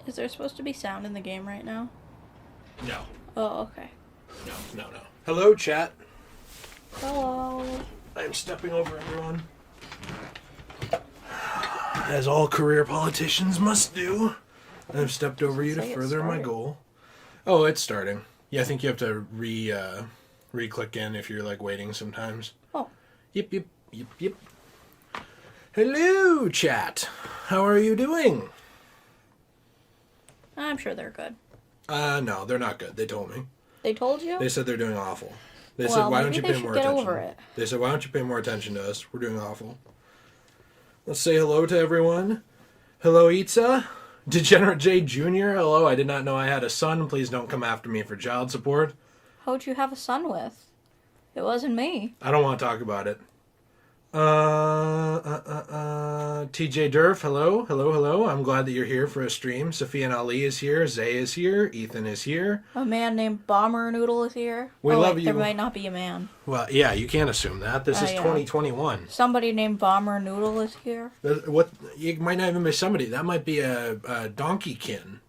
Is there supposed to be sound in the game right now? No. Oh, okay. No. Hello, chat. Hello. I'm stepping over everyone. As all career politicians must do. I've stepped over you to further my goal. Oh, it's starting. Yeah, I think you have to re-click in if you're, like, waiting sometimes. Oh. Yep. Hello, chat. How are you doing? I'm sure they're good. No, they're not good. They told me. They told you? They said they're doing awful. They said, why don't you pay more attention? Over it. They said, why don't you pay more attention to us? We're doing awful. Let's say hello to everyone. Hello, Itza. Degenerate J Jr. Hello, I did not know I had a son. Please don't come after me for child support. Who'd you have a son with? It wasn't me. I don't want to talk about it. TJ Durf, hello. I'm glad that you're here for a stream. Sophia and Ali is here. Zay is here. Ethan is here. A man named Bomber Noodle is here. We love you. There might not be a man. Well, yeah, you can't assume that. This is 2021. Somebody named Bomber Noodle is here. What? It might not even be somebody. That might be a donkeykin.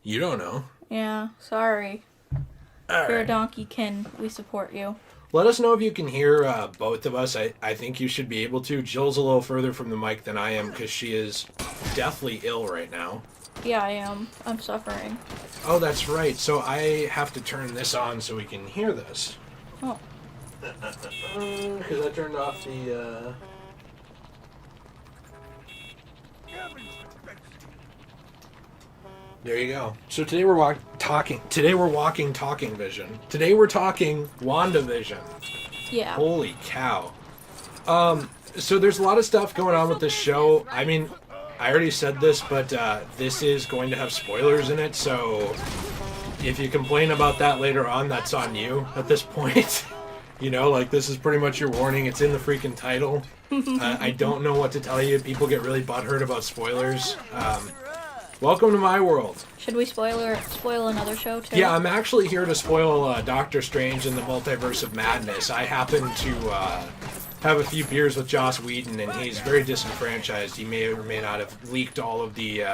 You don't know. Yeah, sorry. All if you're right. a donkeykin, we support you. Let us know if you can hear both of us. I think you should be able to. Jill's a little further from the mic than I am because she is deathly ill right now. Yeah, I am. I'm suffering. Oh, that's right. So I have to turn this on so we can hear this. Oh. Because I turned off the... There you go. So today we're talking vision. Today we're talking WandaVision. Yeah. Holy cow. So there's a lot of stuff going on with this show. I mean, I already said this, but this is going to have spoilers in it, so if you complain about that later on, that's on you at this point. You know, like, this is pretty much your warning. It's in the freaking title. I don't know what to tell you. People get really butthurt about spoilers. Welcome to my world. Should we spoil another show, too? Yeah, I'm actually here to spoil Doctor Strange and the Multiverse of Madness. I happen to have a few beers with Joss Whedon, and he's very disenfranchised. He may or may not have leaked all of the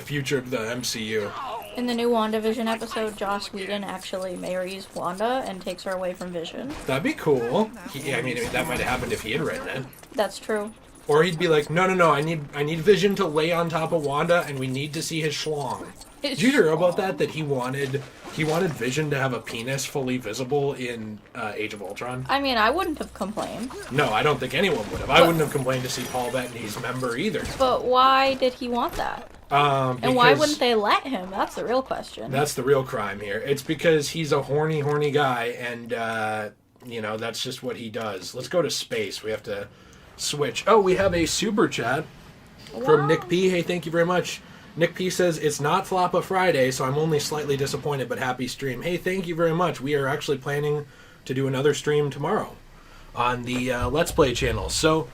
future of the MCU. In the new WandaVision episode, Joss Whedon actually marries Wanda and takes her away from Vision. That'd be cool. I mean, that might have happened if he had written it. That's true. Or he'd be like, no, I need Vision to lay on top of Wanda, and we need to see his schlong. Did you hear about that? That he wanted Vision to have a penis fully visible in Age of Ultron? I mean, I wouldn't have complained. No, I don't think anyone would have. I wouldn't have complained to see Paul Bettany's member either. But why did he want that? And why wouldn't they let him? That's the real question. That's the real crime here. It's because he's a horny guy, and that's just what he does. Let's go to space. We have to switch. Oh, we have a super chat from Nick P. Hey, thank you very much. Nick P says, it's not Floppa Friday, so I'm only slightly disappointed, but happy stream. Hey, thank you very much. We are actually planning to do another stream tomorrow on the Let's Play channel, so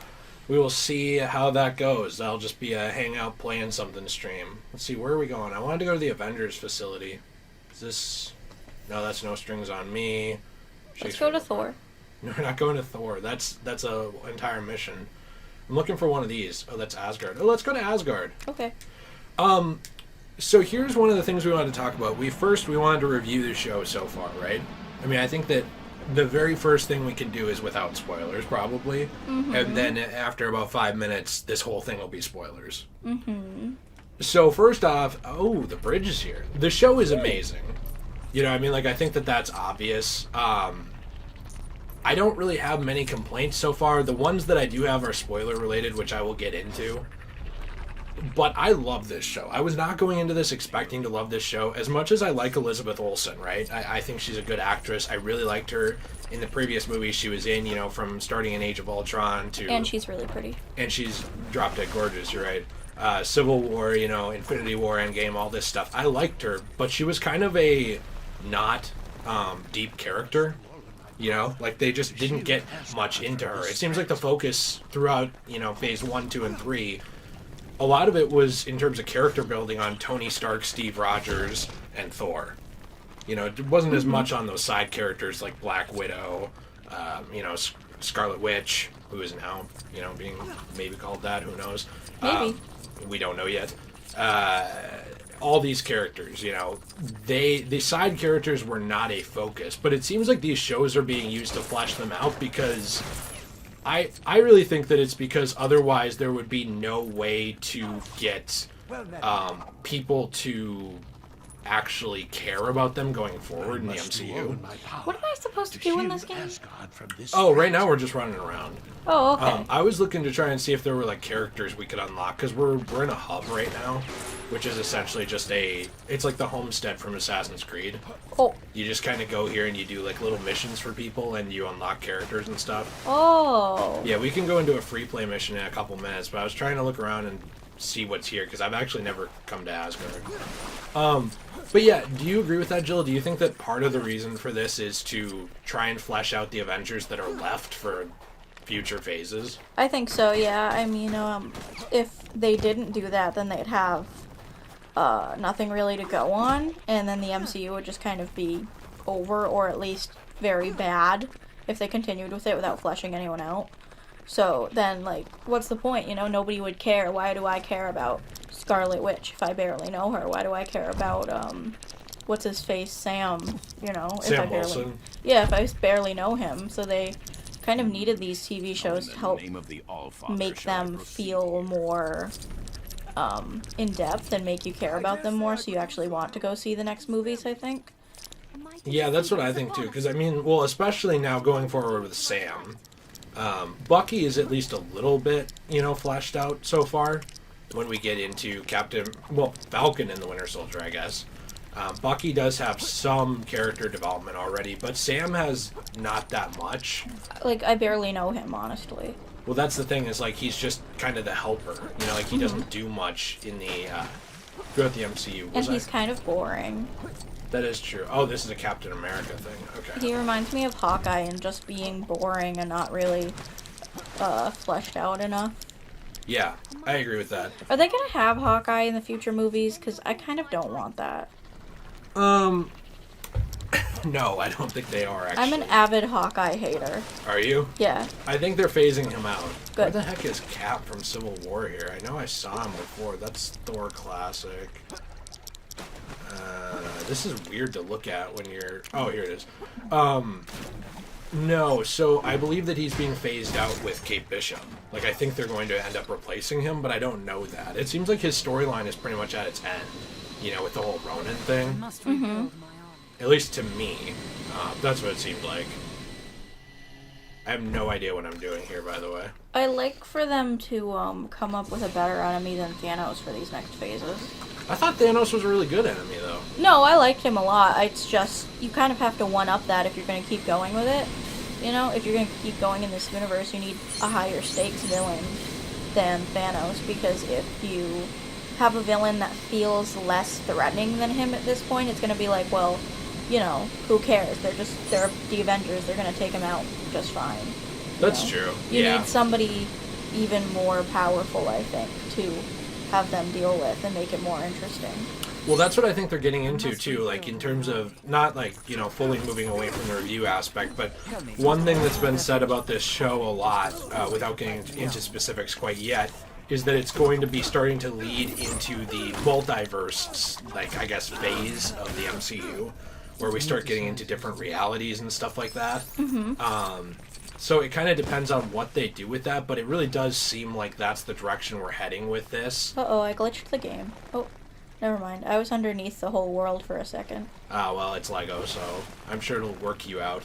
we will see how that goes. That'll just be a hangout playing something stream. Let's see, where are we going? I wanted to go to the Avengers facility. Is this... No, that's No Strings on Me. Let's go to Thor. No, we're not going to Thor. That's a entire mission. I'm looking for one of these. Oh, that's Asgard. Oh, let's go to Asgard. Okay. So here's one of the things we wanted to talk about. We wanted to review the show so far, right? I mean, I think that the very first thing we can do is without spoilers, probably. Mm-hmm. And then after about 5 minutes, this whole thing will be spoilers. Mm-hmm. So first off, the bridge is here. The show is amazing. You know, I mean, like, I think that that's obvious. I don't really have many complaints so far. The ones that I do have are spoiler related, which I will get into. But I love this show. I was not going into this expecting to love this show. As much as I like Elizabeth Olsen, right? I think she's a good actress. I really liked her in the previous movies she was in, from starting in Age of Ultron to... And she's really pretty. And she's drop dead gorgeous, you're right. Civil War, Infinity War, Endgame, all this stuff. I liked her, but she was kind of a not deep character. Like they just didn't get much into her. It seems like the focus throughout, phase 1, 2, and 3, a lot of it was in terms of character building on Tony Stark, Steve Rogers, and Thor. It wasn't as much on those side characters like Black Widow, Scarlet Witch, who is now, being maybe called that, who knows? Maybe. We don't know yet. all these characters, you know, the side characters were not a focus, but it seems like these shows are being used to flesh them out because I really think that it's because otherwise there would be no way to get people to actually care about them going forward in the MCU. What am I supposed to do in this game? Oh, right now we're just running around. Oh, okay. I was looking to try and see if there were like characters we could unlock because we're in a hub right now, which is essentially just it's like the homestead from Assassin's Creed. Oh. You just kind of go here and you do like little missions for people and you unlock characters and stuff. Oh. Yeah, we can go into a free play mission in a couple minutes, but I was trying to look around and see what's here because I've actually never come to Asgard. But yeah, do you agree with that, Jill? Do you think that part of the reason for this is to try and flesh out the Avengers that are left for future phases? I think so, yeah. I mean, if they didn't do that, then they'd have nothing really to go on, and then the MCU would just kind of be over, or at least very bad, if they continued with it without fleshing anyone out. So then, like, what's the point? You know, nobody would care. Why do I care about Scarlet Witch if I barely know her? Why do I care about, what's his face, Sam, you know? Sam Wilson. Yeah, if I barely know him. So they kind of needed these TV shows to help make them feel more in depth and make you care about them more, so you actually want to go see the next movies, I think. Yeah, that's what I think too, because I mean, well, especially now going forward with Sam. Bucky is at least a little bit, you know, fleshed out so far when we get into Falcon and the Winter Soldier, I guess. Bucky does have some character development already, but Sam has not that much. Like, I barely know him, honestly. Well, that's the thing, is like he's just kind of the helper, you know, like he doesn't do much in the throughout the MCU. And he's kind of boring. That is true. Oh, this is a Captain America thing. Okay. He reminds me of Hawkeye and just being boring and not really fleshed out enough. Yeah, I agree with that. Are they gonna have Hawkeye in the future movies? Because I kind of don't want that. No, I don't think they are, actually. I'm an avid Hawkeye hater. Are you? Yeah. I think they're phasing him out. Good. Where the heck is Cap from Civil War here? I know I saw him before. That's Thor Classic. This is weird to look at when you're... Oh, here it is. No, so I believe that he's being phased out with Kate Bishop. Like, I think they're going to end up replacing him, but I don't know that. It seems like his storyline is pretty much at its end, you know, with the whole Ronin thing. Mm-hmm. At least to me. That's what it seemed like. I have no idea what I'm doing here, by the way. I like for them to come up with a better enemy than Thanos for these next phases. I thought Thanos was a really good enemy, though. No, I liked him a lot. It's just, you kind of have to one-up that if you're going to keep going with it. You know, if you're going to keep going in this universe, you need a higher stakes villain than Thanos, because if you have a villain that feels less threatening than him at this point, it's going to be like, well, you know, who cares? They're the Avengers. They're going to take him out just fine. That's true. You need somebody even more powerful, I think, to have them deal with and make it more interesting. Well, that's what I think they're getting into, too, like, in terms of, not, like, you know, fully moving away from the review aspect, but one thing that's been said about this show a lot, without getting into specifics quite yet, is that it's going to be starting to lead into the multiverse, like, I guess, phase of the MCU, where we start getting into different realities and stuff like that. Mm-hmm. So it kind of depends on what they do with that, but it really does seem like that's the direction we're heading with this. Uh-oh, I glitched the game. Oh, never mind. I was underneath the whole world for a second. Ah, well, it's Lego, so I'm sure it'll work you out.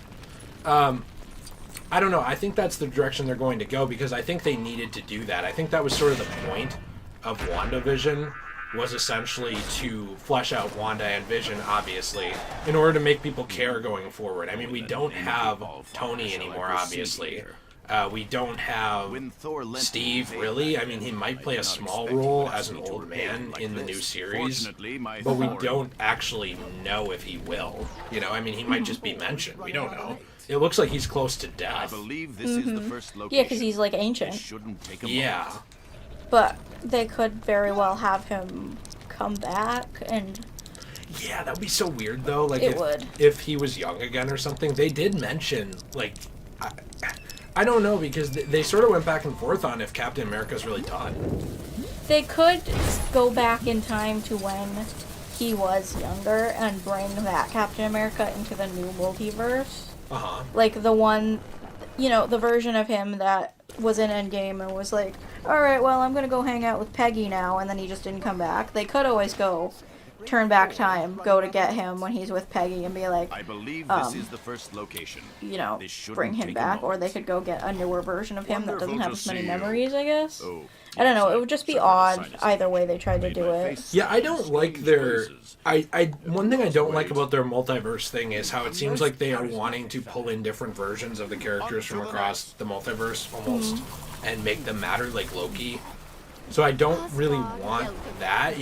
I don't know. I think that's the direction they're going to go, because I think they needed to do that. I think that was sort of the point of WandaVision, was essentially to flesh out Wanda and Vision, obviously, in order to make people care going forward. I mean, we don't have Tony anymore, obviously. We don't have Steve, really. I mean, he might play a small role as an old man in the new series, but we don't actually know if he will. You know, I mean, he might just be mentioned. We don't know. It looks like he's close to death. Mm-hmm. Yeah, because he's, like, ancient. Yeah. But they could very well have him come back and... Yeah, that would be so weird, though. Like, if he was young again or something. They did mention, like... I don't know, because they sort of went back and forth on if Captain America's really done. They could go back in time to when he was younger and bring that Captain America into the new multiverse. Like the one, the version of him that was in Endgame and was like, alright, well, I'm gonna go hang out with Peggy now, and then he just didn't come back. They could always turn back time, go to get him when he's with Peggy and be like, I believe this is the first location. Bring him back, or they could go get a newer version of him that doesn't have as many memories, I guess. Oh, I don't know, it would just be odd either way they tried to do it. Yeah, I don't like their... one thing I don't like about their multiverse thing is how it seems like they are wanting to pull in different versions of the characters from across the multiverse, almost, and make them matter, like Loki. So I don't really want that,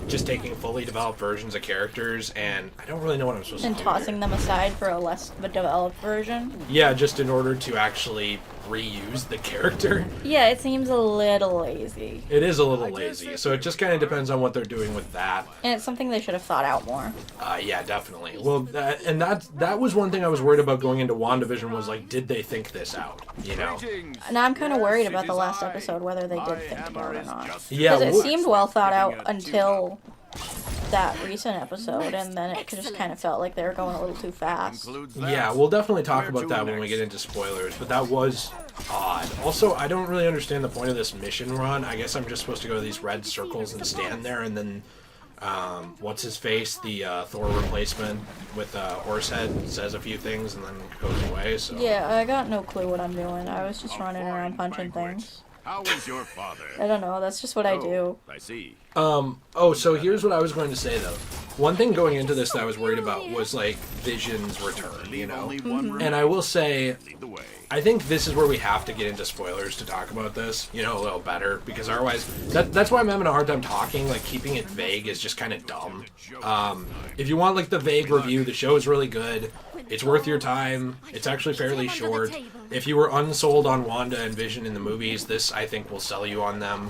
just taking fully developed versions of characters, and I don't really know what I'm supposed to do. And tossing them aside for a less developed version? Yeah, just in order to actually reuse the character. Yeah, it seems a little lazy. It is a little lazy, so it just kind of depends on what they're doing with that. And it's something they should have thought out more. Yeah, definitely. Well, that was one thing I was worried about going into WandaVision was, like, did they think this out, And I'm kind of worried about the last episode, whether they did think it out or not. Yeah, because it seemed well thought out until that recent episode, and then it just kind of felt like they were going a little too fast. Yeah, we'll definitely talk about that when we get into spoilers, but that was odd. Also, I don't really understand the point of this mission run. I guess I'm just supposed to go to these red circles and stand there, and then what's his face, the Thor replacement with Horsehead, says a few things and then goes away. So yeah, I got no clue what I'm doing. I was just running around punching things. How is your father? I don't know, that's just what I do. I see. So here's what I was going to say, though. One thing going into this that I was worried about was, like, Vision's return, And I will say, I think this is where we have to get into spoilers to talk about this, a little better, because otherwise, that's why I'm having a hard time talking. Like, keeping it vague is just kind of dumb. If you want, like, the vague review, the show is really good. It's worth your time. It's actually fairly short. If you were unsold on Wanda and Vision in the movies, this, I think, will sell you on them.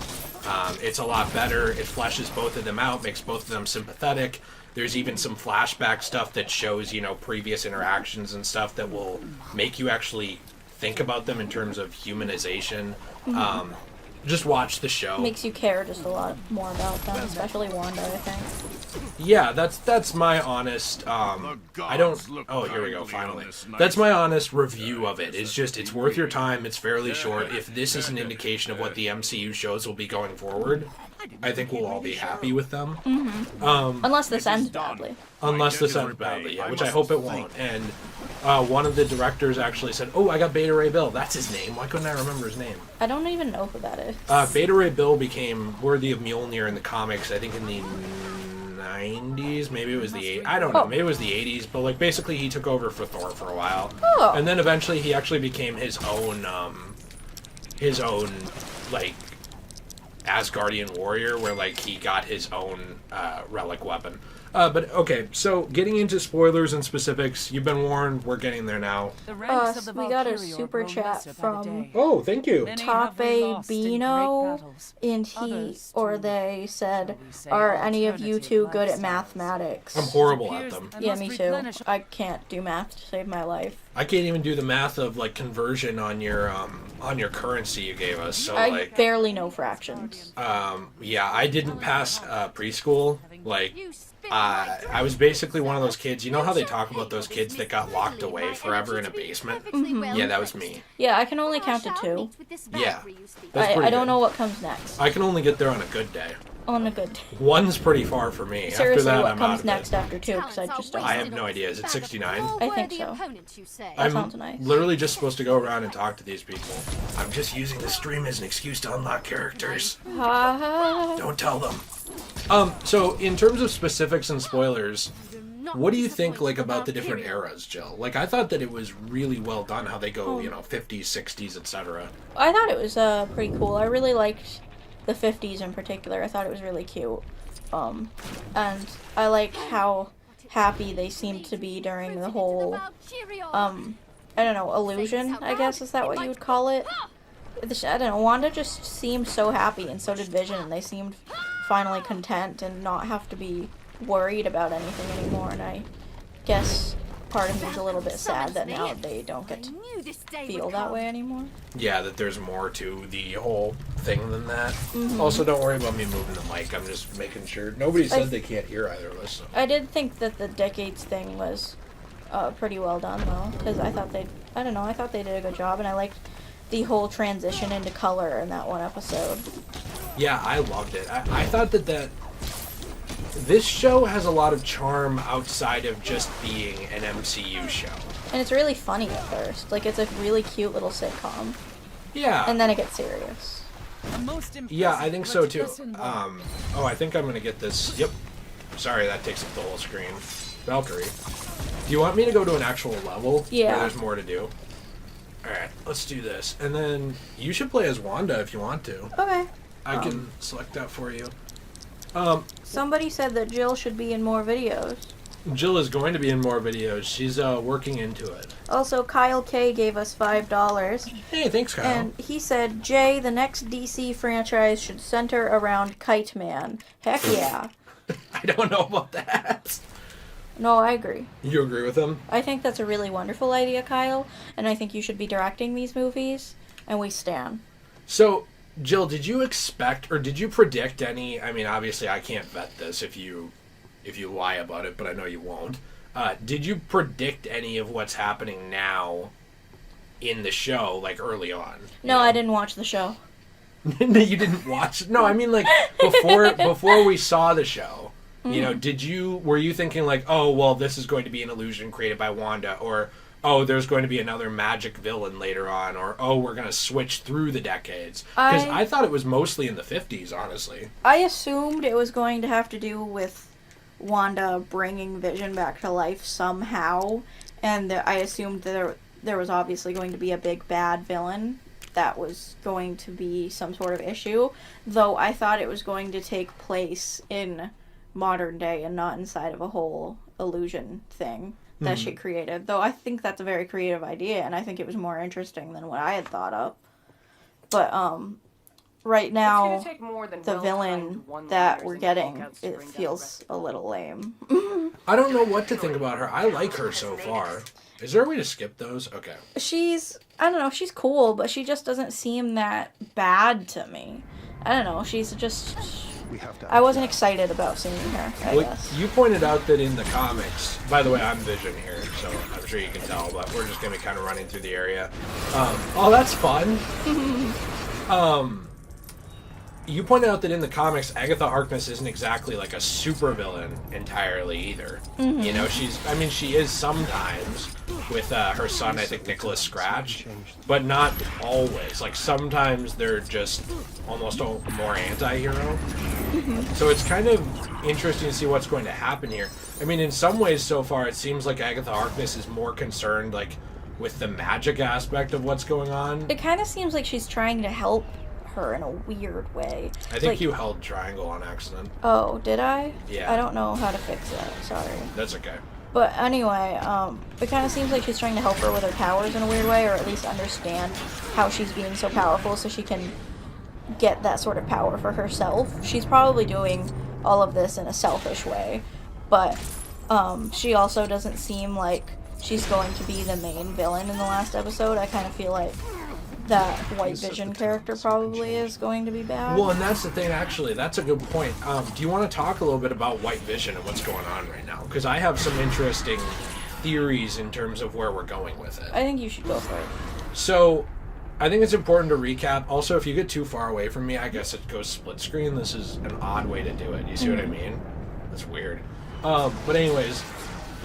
It's a lot better. It fleshes both of them out, makes both of them sympathetic. There's even some flashback stuff that shows, previous interactions and stuff that will make you actually think about them in terms of humanization. Just watch the show. Makes you care just a lot more about them, especially Wanda, I think. Yeah, that's my honest, I don't, oh, here we go, finally. That's my honest review of it. It's just, it's worth your time, it's fairly short. If this is an indication of what the MCU shows will be going forward, I think we'll all be happy with them. Unless this ends badly. Unless this ends badly, yeah, which I hope it won't. And one of the directors actually said, oh, I got Beta Ray Bill. That's his name. Why couldn't I remember his name? I don't even know who that is. Beta Ray Bill became worthy of Mjolnir in the comics, I think in the 90s, maybe it was the 80s, I don't know, maybe it was the 80s, but like basically he took over for Thor for a while. And then eventually he actually became his own like Asgardian warrior, where like he got his own relic weapon. But okay, so getting into spoilers and specifics, you've been warned, we're getting there now. We got a super chat from Oh, thank you. Tape Bino, and they said, are any of you two good at mathematics? I'm horrible at them. Yeah, me too. I can't do math to save my life. I can't even do the math of like conversion on your currency you gave us. So I barely know fractions. Yeah, I didn't pass preschool. Like, I was basically one of those kids. You know how they talk about those kids that got locked away forever in a basement? Yeah, that was me. Yeah, I can only count to 2. Yeah, I don't know what comes next. I can only get there on a good day. On a good day. 1's pretty far for me. Seriously, after that, what I'm comes out of next it. after 2? Because I just don't. I have no idea. Is it 69? I think so. That sounds nice. I'm literally just supposed to go around and talk to these people. I'm just using the stream as an excuse to unlock characters. Don't tell them. So in terms of specifics and spoilers, what do you think like about the different eras, Jill? Like, I thought that it was really well done how they go, 50s, 60s, etc. I thought it was pretty cool. I really liked the 50s in particular. I thought it was really cute. And I liked how happy they seemed to be during the whole, I don't know, illusion, I guess, is that what you would call it? I don't know, Wanda just seemed so happy, and so did Vision, and they seemed finally content and not have to be worried about anything anymore, and I guess part of me is a little bit sad that now they don't get to feel that way anymore. Yeah, that there's more to the whole thing than that. Mm-hmm. Also, don't worry about me moving the mic. I'm just making sure. Nobody said they can't hear either of us. So. I did think that the decades thing was pretty well done, though, because I thought they did a good job, and I liked the whole transition into color in that one episode. Yeah, I loved it. I thought that this show has a lot of charm outside of just being an MCU show. And it's really funny at first. Like, it's a really cute little sitcom. Yeah. And then it gets serious. Yeah, I think so too. I think I'm going to get this. Yep. Sorry, that takes up the whole screen. Valkyrie. Do you want me to go to an actual level? Yeah. Where there's more to do? Alright, let's do this. And then you should play as Wanda if you want to. Okay. I can select that for you. Somebody said that Jill should be in more videos. Jill is going to be in more videos. She's working into it. Also, Kyle K gave us $5. Hey, thanks, Kyle. And he said, Jay, the next DC franchise should center around Kite Man. Heck yeah. I don't know about that. No, I agree. You agree with him? I think that's a really wonderful idea, Kyle, and I think you should be directing these movies, and we stan. So, Jill, did you expect, or did you predict any, I mean, obviously I can't vet this if you lie about it, but I know you won't. Did you predict any of what's happening now in the show, like, early on? No, I didn't watch the show. You didn't watch? No, I mean, like, before we saw the show. You know, were you thinking like, oh, well, this is going to be an illusion created by Wanda, or, oh, there's going to be another magic villain later on, or, oh, we're going to switch through the decades? Because I thought it was mostly in the 50s, honestly. I assumed it was going to have to do with Wanda bringing Vision back to life somehow, and I assumed that there was obviously going to be a big bad villain that was going to be some sort of issue, though I thought it was going to take place in modern day and not inside of a whole illusion thing that she created. Though I think that's a very creative idea, and I think it was more interesting than what I had thought up. But right now, the villain that we're getting, it feels a little lame. I don't know what to think about her. I like her so far. Is there a way to skip those? Okay. I don't know, she's cool, but she just doesn't seem that bad to me. I don't know, she's just... I wasn't excited about seeing her, I guess. You pointed out that in the comics, by the way, I'm Vision here, so I'm sure you can tell, but we're just going to be kind of running through the area. Oh, that's fun. You pointed out that in the comics, Agatha Harkness isn't exactly like a supervillain entirely either. Mm-hmm. You know, she is sometimes with her son, I think Nicholas Scratch, but not always. Like sometimes they're just almost a more anti-hero. Mm-hmm. So it's kind of interesting to see what's going to happen here. I mean, in some ways so far, it seems like Agatha Harkness is more concerned like with the magic aspect of what's going on. It kind of seems like she's trying to help her in a weird way. I think you held triangle on accident. Oh, did I? Yeah. I don't know how to fix that. Sorry. That's okay. But anyway, it kind of seems like she's trying to help her with her powers in a weird way, or at least understand how she's being so powerful so she can get that sort of power for herself. She's probably doing all of this in a selfish way, but she also doesn't seem like she's going to be the main villain in the last episode. I kind of feel like that White Vision character probably is going to be bad. Well, and that's the thing, actually. That's a good point. Do you want to talk a little bit about White Vision and what's going on right now? Because I have some interesting theories in terms of where we're going with it. I think you should go for it. So, I think it's important to recap. Also, if you get too far away from me, I guess it goes split screen. This is an odd way to do it. You see what I mean? That's weird. But anyways,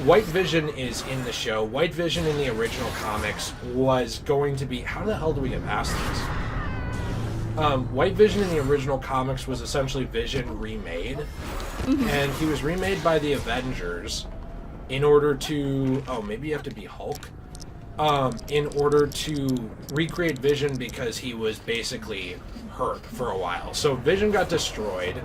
White Vision is in the show. White Vision in the original comics was going to be... How the hell do we get past this? White Vision in the original comics was essentially Vision remade. Mm-hmm. And he was remade by the Avengers in order to... Oh, maybe you have to be Hulk? In order to recreate Vision because he was basically hurt for a while. So Vision got destroyed.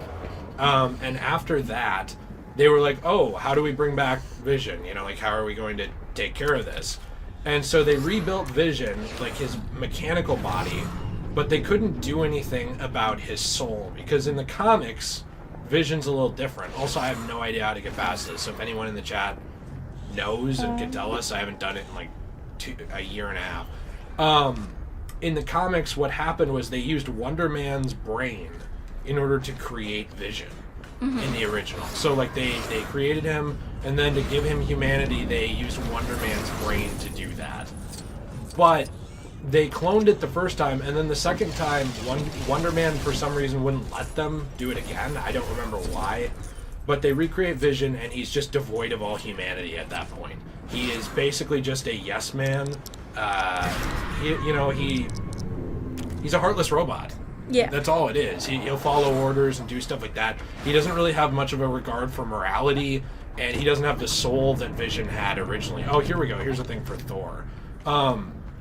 And after that... They were like, oh, how do we bring back Vision? You know, like, how are we going to take care of this? And so they rebuilt Vision, like his mechanical body, but they couldn't do anything about his soul, because in the comics, Vision's a little different. Also, I have no idea how to get past this, so if anyone in the chat knows and can tell us. I haven't done it in like a year and a half. In the comics, what happened was they used Wonder Man's brain in order to create Vision in the original. So like they created him, and then to give him humanity, they used Wonder Man's brain to do that. But they cloned it the first time, and then the second time, Wonder Man for some reason wouldn't let them do it again. I don't remember why. But they recreate Vision, and he's just devoid of all humanity at that point. He is basically just a yes man. He's a heartless robot. Yeah. That's all it is. He'll follow orders and do stuff like that. He doesn't really have much of a regard for morality, and he doesn't have the soul that Vision had originally. Oh, here we go. Here's a thing for Thor.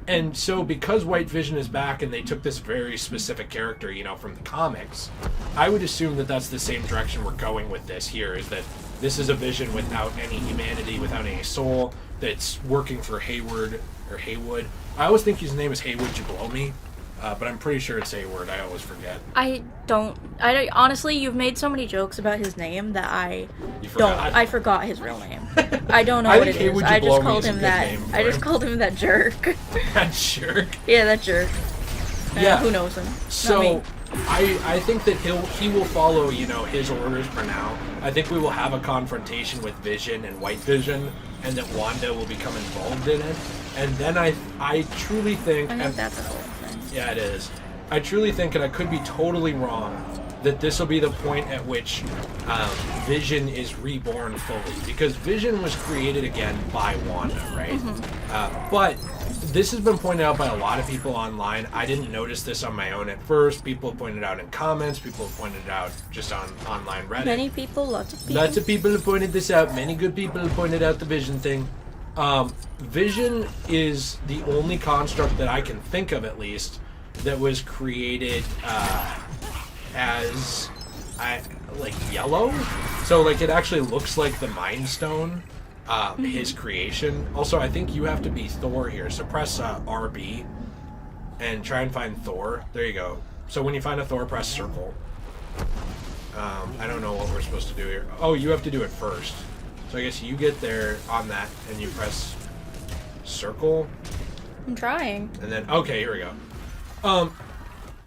And so because White Vision is back and they took this very specific character, from the comics, I would assume that that's the same direction we're going with this here, is that this is a Vision without any humanity, without any soul, that's working for Haywood. I always think his name is Haywood Jablomi, but I'm pretty sure it's Hayward. I always forget. Honestly, you've made so many jokes about his name that I forgot his real name. I don't know what it is. I just called him that. I just called him that jerk. That jerk? Yeah, that jerk. Yeah. Who knows him? So I think that he will follow, his orders for now. I think we will have a confrontation with Vision and White Vision, and that Wanda will become involved in it. And then I truly think... I think that's a whole thing. Yeah, it is. I truly think, and I could be totally wrong, that this will be the point at which Vision is reborn fully. Because Vision was created again by Wanda, right? But this has been pointed out by a lot of people online. I didn't notice this on my own at first. People have pointed it out in comments. People have pointed it out just on online Reddit. Many people, lots of people. Lots of people have pointed this out. Many good people have pointed out the Vision thing. Vision is the only construct that I can think of, at least, that was created as yellow. So it actually looks like the Mind Stone, his creation. Also, I think you have to be Thor here. So press RB and try and find Thor. There you go. So when you find a Thor, press circle. I don't know what we're supposed to do here. Oh, you have to do it first. So I guess you get there on that and you press circle. I'm trying. And then, okay, here we go.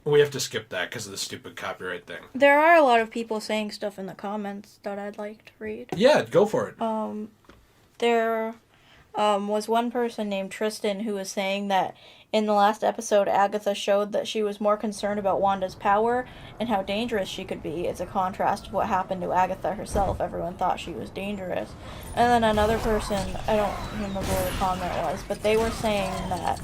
We have to skip that because of the stupid copyright thing. There are a lot of people saying stuff in the comments that I'd like to read. Yeah, go for it. There was one person named Tristan who was saying that in the last episode, Agatha showed that she was more concerned about Wanda's power and how dangerous she could be. It's a contrast to what happened to Agatha herself. Everyone thought she was dangerous. And then another person, I don't remember what the comment was, but they were saying that...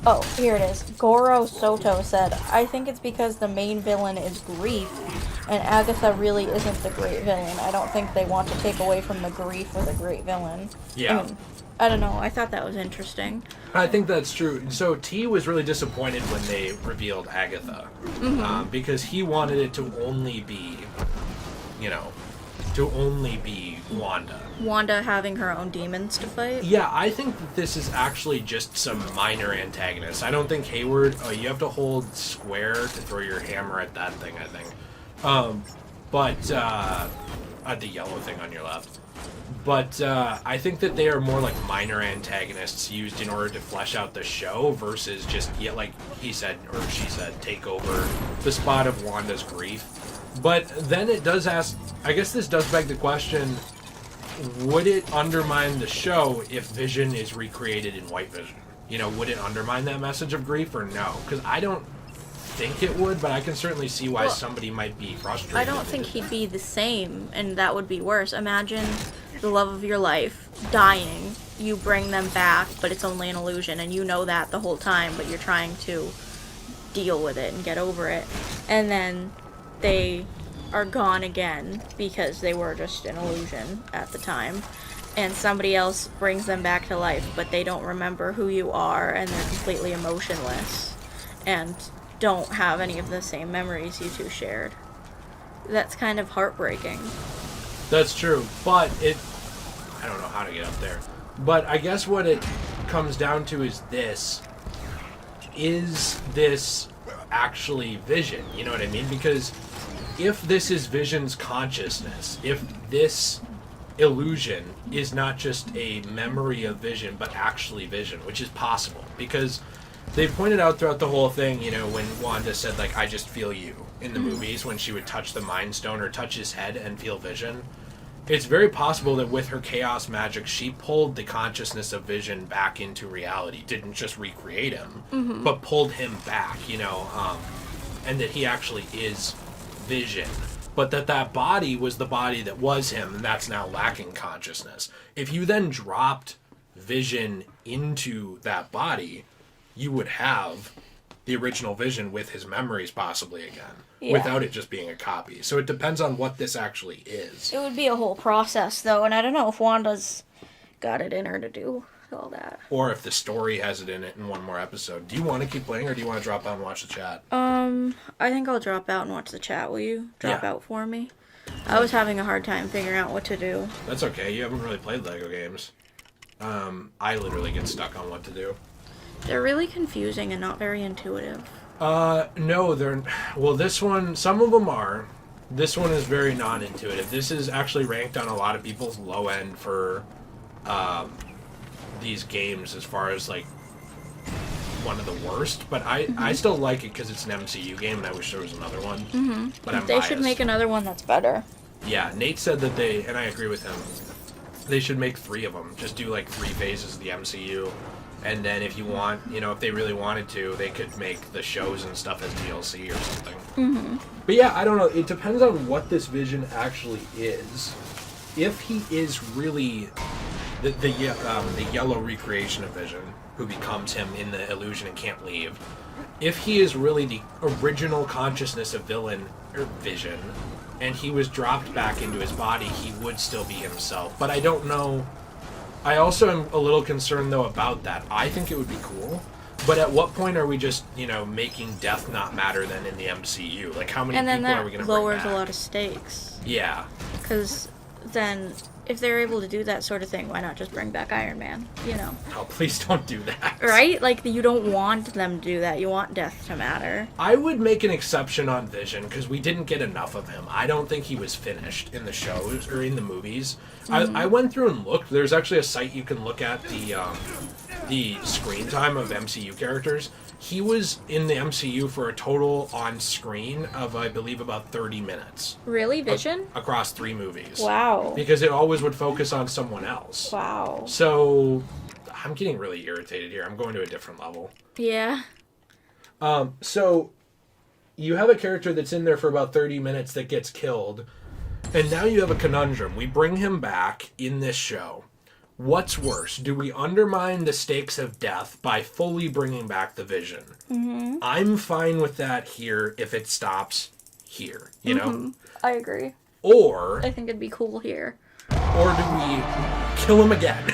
Oh, here it is. Goro Soto said, I think it's because the main villain is grief, and Agatha really isn't the great villain. I don't think they want to take away from the grief of the great villain. Yeah. I don't know. I thought that was interesting. I think that's true. So T was really disappointed when they revealed Agatha. Because he wanted it to only be, Wanda. Wanda having her own demons to fight? Yeah, I think that this is actually just some minor antagonists. I don't think Hayward... Oh, you have to hold square to throw your hammer at that thing, I think. At the yellow thing on your left. But I think that they are more like minor antagonists used in order to flesh out the show versus just, like he said, or she said, take over the spot of Wanda's grief. But then it does ask... I guess this does beg the question... Would it undermine the show if Vision is recreated in White Vision? Would it undermine that message of grief or no? Because I don't think it would, but I can certainly see why somebody might be frustrated. I don't think he'd be the same, and that would be worse. Imagine the love of your life dying. You bring them back, but it's only an illusion, and you know that the whole time, but you're trying to deal with it and get over it. And then they are gone again because they were just an illusion at the time, and somebody else brings them back to life, but they don't remember who you are, and they're completely emotionless and don't have any of the same memories you two shared. That's kind of heartbreaking. That's true, but I don't know how to get up there, but I guess what it comes down to is this actually Vision? You know what I mean? Because if this is Vision's consciousness, if this illusion is not just a memory of Vision, but actually Vision, which is possible. Because they pointed out throughout the whole thing, you know, when Wanda said, like, I just feel you in the movies, when she would touch the Mind Stone or touch his head and feel Vision. It's very possible that with her chaos magic, she pulled the consciousness of Vision back into reality. Didn't just recreate him, but pulled him back, you know, and that he actually is Vision. But that body was the body that was him, and that's now lacking consciousness. If you then dropped Vision into that body, you would have the original Vision with his memories possibly again, without it just being a copy. So it depends on what this actually is. It would be a whole process, though, and I don't know if Wanda's got it in her to do all that. Or if the story has it in it in one more episode. Do you want to keep playing, or do you want to drop out and watch the chat? I think I'll drop out and watch the chat. Will you drop out for me? I was having a hard time figuring out what to do. That's okay. You haven't really played Lego games. I literally get stuck on what to do. They're really confusing and not very intuitive. No, they're... Well, this one, some of them are. This one is very non-intuitive. This is actually ranked on a lot of people's low end for these games as far as, like, one of the worst. But I still like it because it's an MCU game, and I wish there was another one. But I'm They biased. should make another one that's better. Yeah, Nate said that they, and I agree with him, they should make 3 of them. Just do, like, 3 phases of the MCU. And then if you want, you know, if they really wanted to, they could make the shows and stuff as DLC or something. But yeah, I don't know. It depends on what this Vision actually is. If he is really the yellow recreation of Vision, who becomes him in the illusion and can't leave, if he is really the original consciousness of Vision, and he was dropped back into his body, he would still be himself. But I don't know. I also am a little concerned, though, about that. I think it would be cool, but at what point are we just, you know, making death not matter then in the MCU? Like, how many people are we going to bring back? And then that lowers a lot of stakes. Yeah. Because then, if they're able to do that sort of thing, why not just bring back Iron Man, you know? Oh, please don't do that. Right? Like, you don't want them to do that. You want death to matter. I would make an exception on Vision, because we didn't get enough of him. I don't think he was finished in the shows, or in the movies. I went through and looked. There's actually a site you can look at the screen time of MCU characters. He was in the MCU for a total on screen of, I believe, about 30 minutes. Really? Vision? Across 3 movies. Wow. Because it always would focus on someone else. Wow. So, I'm getting really irritated here. I'm going to a different level. Yeah. So, you have a character that's in there for about 30 minutes that gets killed, and now you have a conundrum. We bring him back in this show. What's worse? Do we undermine the stakes of death by fully bringing back the Vision? I'm fine with that here if it stops here, you know? I agree. Or I think it'd be cool here. Or do we kill him again?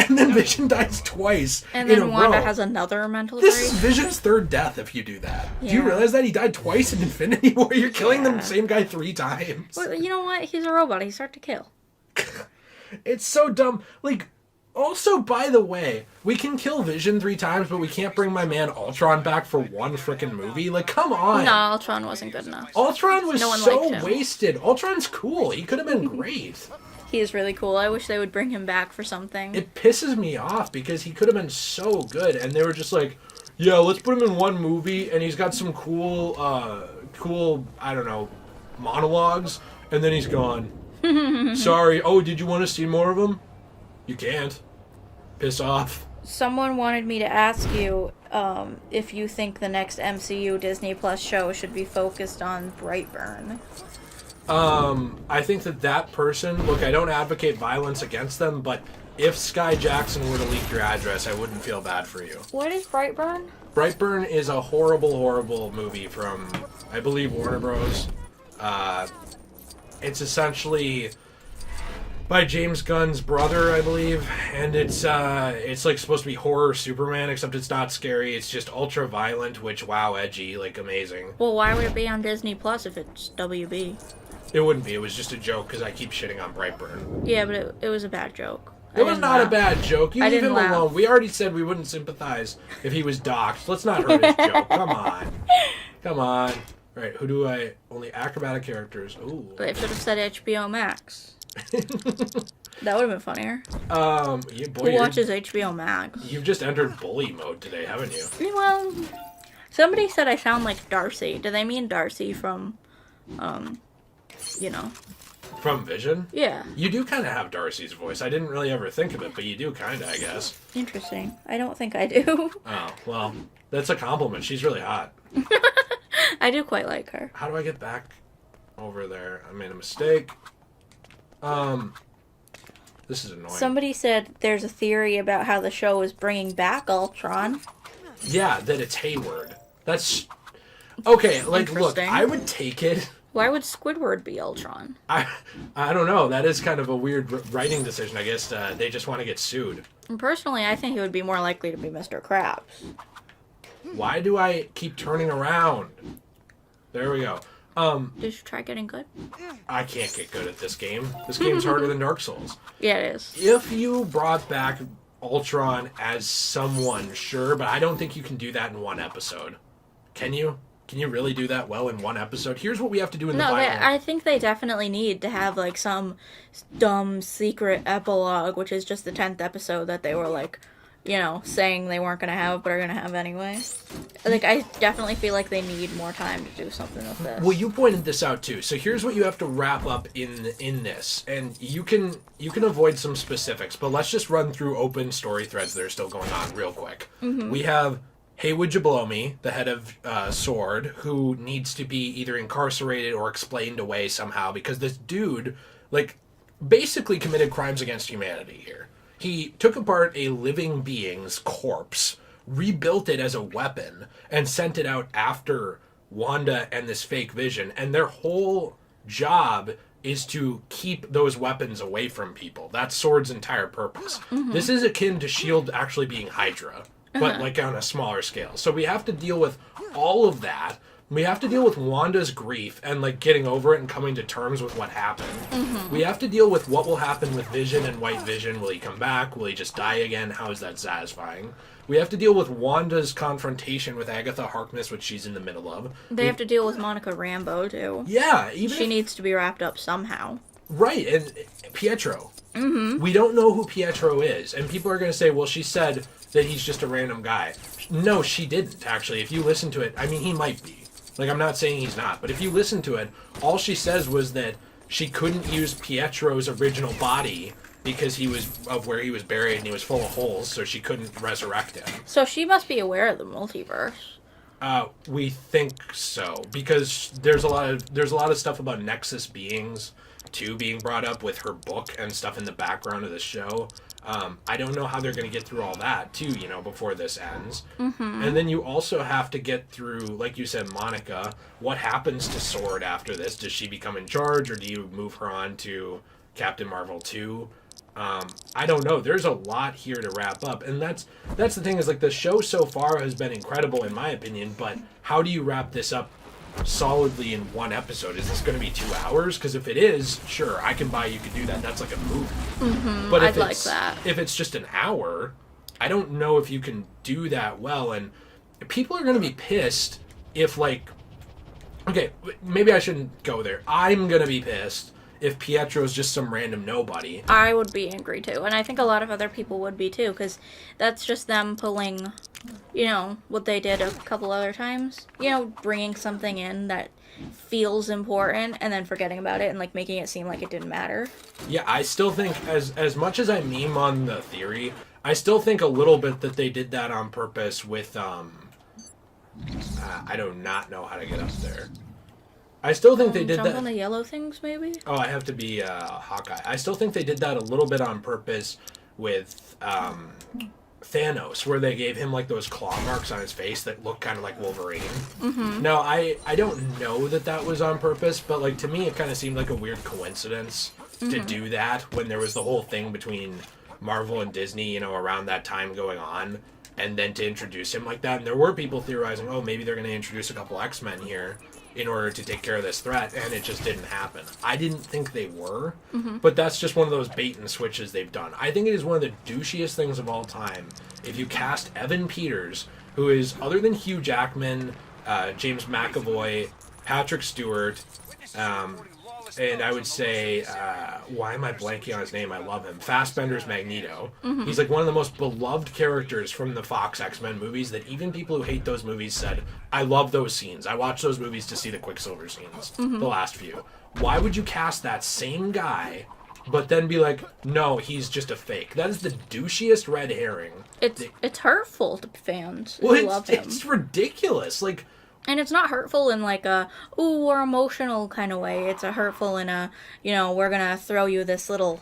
And then Vision dies twice And in then a Wanda row. has another mental This is break. Vision's 3rd death if you do that. Do you Yeah. realize that? He died twice in Infinity War. You're killing the same guy 3 times. Well, you know what? He's a robot. He's hard to kill. It's so dumb. Like, also, by the way, we can kill Vision 3 times, but we can't bring my man Ultron back for one frickin' movie? Like, come on. No, Ultron wasn't good enough. Ultron was No one so liked him. wasted. Ultron's cool. He could have been great. He is really cool. I wish they would bring him back for something. It pisses me off because he could have been so good, and they were just like, yeah, let's put him in one movie, and he's got some cool, I don't know, monologues, and then he's gone. Sorry. Oh, did you want to see more of him? You can't. Piss off. Someone wanted me to ask you if you think the next MCU Disney Plus show should be focused on Brightburn. I think that person, look, I don't advocate violence against them, but if Sky Jackson were to leak your address, I wouldn't feel bad for you. What is Brightburn? Brightburn is a horrible, horrible movie from, I believe, Warner Bros. It's essentially by James Gunn's brother, I believe, and it's like supposed to be horror Superman, except it's not scary. It's just ultra violent, which, wow, edgy, like amazing. Well, why would it be on Disney Plus if it's WB? It wouldn't be. It was just a joke because I keep shitting on Brightburn. Yeah, but it was a bad joke. It was not a bad joke. You I leave didn't him laugh. alone. We already said we wouldn't sympathize if he was doxxed. Let's not hurt his joke. Come on. Come on. All right, who do I... Only acrobatic characters. Ooh. They should have said HBO Max. That would have been funnier. Yeah, boy, Who watches HBO Max? You've just entered bully mode today, haven't you? Well, somebody said I sound like Darcy. Do they mean Darcy from, you know? From Vision? Yeah. You do kind of have Darcy's voice. I didn't really ever think of it, but you do kind of, I guess. Interesting. I don't think I do. Oh, well, that's a compliment. She's really hot. I do quite like her. How do I get back over there? I made a mistake. This is annoying. Somebody said there's a theory about how the show is bringing back Ultron. Yeah, that it's Hayward. That's... Okay, like, look, Interesting. I would take it... Why would Squidward be Ultron? I don't know. That is kind of a weird writing decision. I guess they just want to get sued. And personally, I think it would be more likely to be Mr. Krabs. Why do I keep turning around? There we go. Did you try getting good? I can't get good at this game. This game's harder than Dark Souls. Yeah, it is. If you brought back Ultron as someone, sure, but I don't think you can do that in one episode. Can you? Can you really do that well in one episode? Here's what we have to do in the No, final. I think they definitely need to have, like, some dumb secret epilogue, which is just the 10th episode that they were, like, you know, saying they weren't going to have, but are going to have anyway. Like, I definitely feel like they need more time to do something with this. Well, you pointed this out too. So here's what you have to wrap up in this, and you can avoid some specifics, but let's just run through open story threads that are still going on real quick. Mm-hmm. We have Hey Would You Blow Me, the head of Sword, who needs to be either incarcerated or explained away somehow because this dude, like, basically committed crimes against humanity here. He took apart a living being's corpse, rebuilt it as a weapon, and sent it out after Wanda and this fake Vision. And their whole job is to keep those weapons away from people. That's Sword's entire purpose. Mm-hmm. This is akin to S.H.I.E.L.D. actually being Hydra, but like on a smaller scale. So we have to deal with all of that. We have to deal with Wanda's grief and, like, getting over it and coming to terms with what happened. Mm-hmm. We have to deal with what will happen with Vision and White Vision. Will he come back? Will he just die again? How is that satisfying? We have to deal with Wanda's confrontation with Agatha Harkness, which she's in the middle of. They have to deal with Monica Rambeau, too. Yeah. She needs to be wrapped up somehow. Right, and Pietro. Mm-hmm. We don't know who Pietro is, and people are going to say, well, she said that he's just a random guy. No, she didn't, actually. If you listen to it, I mean, he might be. Like, I'm not saying he's not, but if you listen to it, all she says was that she couldn't use Pietro's original body because he was of where he was buried and he was full of holes, so she couldn't resurrect him. So she must be aware of the multiverse. We think so, because there's a lot of stuff about Nexus beings too being brought up with her book and stuff in the background of the show. I don't know how they're going to get through all that, too, you know, before this ends. Mm-hmm. And then you also have to get through, like you said, Monica. What happens to Sword after this? Does she become in charge, or do you move her on to Captain Marvel 2? I don't know. There's a lot here to wrap up. And that's the thing is, like, the show so far has been incredible, in my opinion, but how do you wrap this up solidly in one episode? Is this going to be 2 hours? Because if it is, sure, I can buy you could do that. That's like a movie. Mm-hmm, but I'd like that. If it's just an hour, I don't know if you can do that well. And people are going to be pissed if, like, okay, maybe I shouldn't go there. I'm going to be pissed if Pietro's just some random nobody. I would be angry too, and I think a lot of other people would be too, because that's just them pulling, you know, what they did a couple other times. You know, bringing something in that feels important and then forgetting about it and, like, making it seem like it didn't matter. Yeah, I still think, as much as I meme on the theory, I still think a little bit that they did that on purpose with, I do not know how to get up there. I still think they did jump that. on the yellow things, maybe? Oh, I have to be Hawkeye. I still think they did that a little bit on purpose with Thanos, where they gave him, like, those claw marks on his face that look kind of like Wolverine. Mm-hmm. No, I don't know that was on purpose, but, like, to me it kind of seemed like a weird coincidence to do that when there was the whole thing between Marvel and Disney, you know, around that time going on, and then to introduce him like that. And there were people theorizing, oh, maybe they're going to introduce a couple X-Men here in order to take care of this threat, and it just didn't happen. I didn't think they were, but that's just one of those bait and switches they've done. I think it is one of the douchiest things of all time if you cast Evan Peters, who is, other than Hugh Jackman, James McAvoy, Patrick Stewart, and I would say, why am I blanking on his name? I love him. Fassbender's Magneto. He's like one of the most beloved characters from the Fox X-Men movies that even people who hate those movies said, I love those scenes. I watched those movies to see the Quicksilver scenes, the last few. Why would you cast that same guy, but then be like, no, he's just a fake? That is the douchiest red herring. It's hurtful to fans Well, who love him. it's ridiculous. Like, And it's not hurtful in like a, ooh, we're emotional kind of way. It's a hurtful in a, we're gonna throw you this little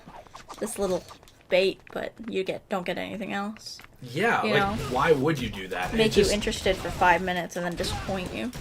bait, but you don't get anything else. yeah, why would you do that? Make you interested for 5 minutes and then disappoint you.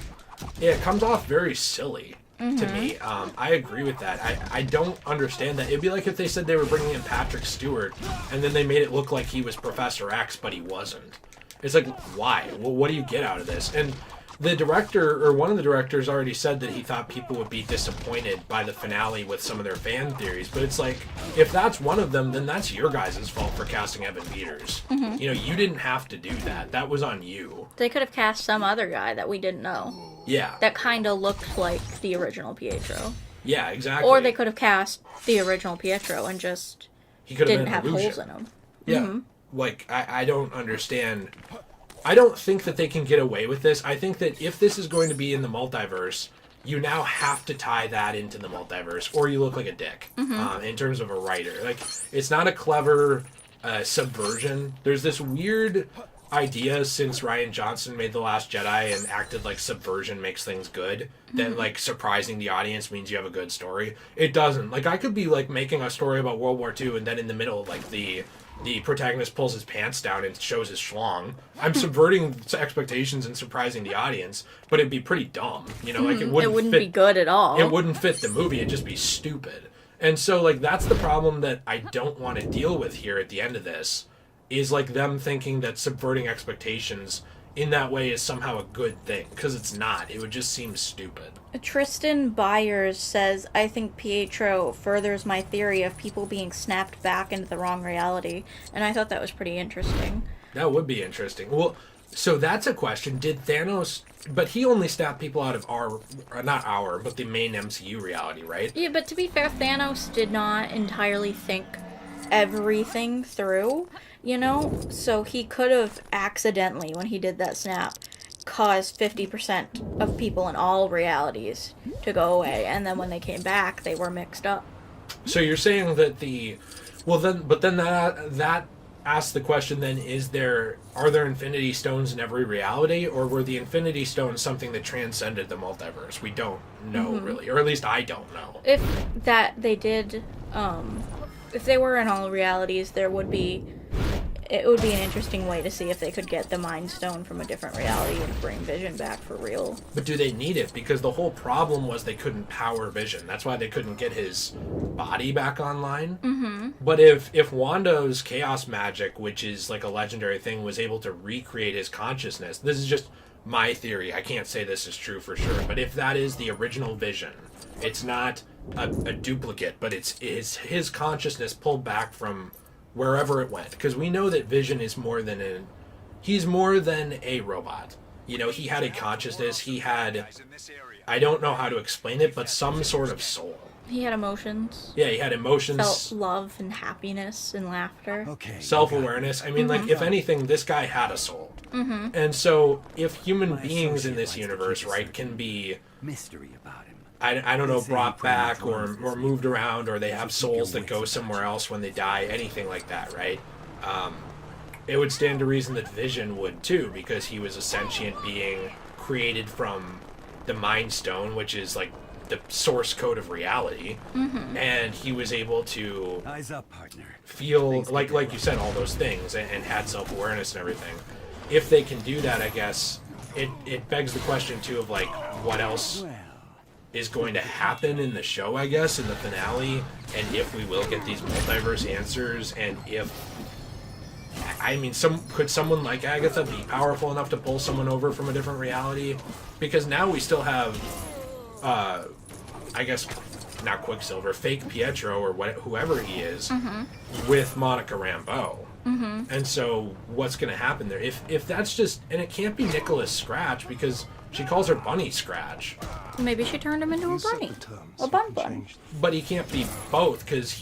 Yeah, it comes off very silly to me. I agree with that. I don't understand that. It'd be like if they said they were bringing in Patrick Stewart and then they made it look like he was Professor X, but he wasn't. It's like, why? Well, what do you get out of this? And the director, or one of the directors, already said that he thought people would be disappointed by the finale with some of their fan theories. But it's like, if that's one of them, then that's your guys' fault for casting Evan Peters. You didn't have to do that. That was on you. They could have cast some other guy that we didn't know. Yeah. That kind of looked like the original Pietro. Yeah, exactly. Or they could have cast the original Pietro and just he could didn't have holes in him. Yeah. Like, I don't understand. I don't think that they can get away with this. I think that if this is going to be in the multiverse, you now have to tie that into the multiverse, or you look like a dick in terms of a writer. Like, it's not a clever subversion. There's this weird idea since Rian Johnson made The Last Jedi and acted like subversion makes things good, that like surprising the audience means you have a good story. It doesn't. Like, I could be like making a story about World War II and then in the middle, like the protagonist pulls his pants down and shows his schlong. I'm subverting expectations and surprising the audience, but it'd be pretty dumb. Like it wouldn't be good at all. It wouldn't fit the movie. It'd just be stupid. And so, like, that's the problem that I don't want to deal with here at the end of this, is like them thinking that subverting expectations in that way is somehow a good thing, because it's not. It would just seem stupid. Tristan Byers says, I think Pietro furthers my theory of people being snapped back into the wrong reality, and I thought that was pretty interesting. That would be interesting. Well, so that's a question. Did Thanos... But he only snapped people out of but the main MCU reality, right? Yeah, but to be fair, Thanos did not entirely think everything through, So he could have accidentally, when he did that snap, caused 50% of people in all realities to go away, and then when they came back, they were mixed up. So you're saying that that asks the question then, are there Infinity Stones in every reality, or were the Infinity Stones something that transcended the multiverse? We don't know really, or at least I don't know. If they were in all realities, it would be an interesting way to see if they could get the Mind Stone from a different reality and bring Vision back for real. But do they need it? Because the whole problem was they couldn't power Vision. That's why they couldn't get his body back online. But if Wanda's chaos magic, which is like a legendary thing, was able to recreate his consciousness, this is just my theory. I can't say this is true for sure. But if that is the original Vision, it's not a duplicate, but it's his consciousness pulled back from wherever it went, because we know that Vision is he's more than a robot. He had a consciousness. He had, I don't know how to explain it, but some sort of soul. He had emotions. Yeah, he had emotions. Felt love and happiness and laughter. Okay. Self-awareness. I mean, like, if anything, this guy had a soul. And so, if human beings in this universe, right, can be mystery about him. I don't know, brought back or moved around, or they have souls that go somewhere else when they die, anything like that, right? It would stand to reason that Vision would too, because he was a sentient being created from the Mind Stone, which is like the source code of reality, and he was able to Eyes up, partner. feel like you said, all those things, and had self-awareness and everything. If they can do that, I guess it begs the question too of like, what else is going to happen in the show, I guess, in the finale, and if we will get these multiverse answers, and could someone like Agatha be powerful enough to pull someone over from a different reality? Because now we still have, I guess, not Quicksilver, fake Pietro, or whoever he is, with Monica Rambeau. And so what's going to happen there? If that's just, and it can't be Nicholas Scratch, because She calls her Bunny Scratch. Maybe she turned him into a bunny. A bun. But he can't be both, because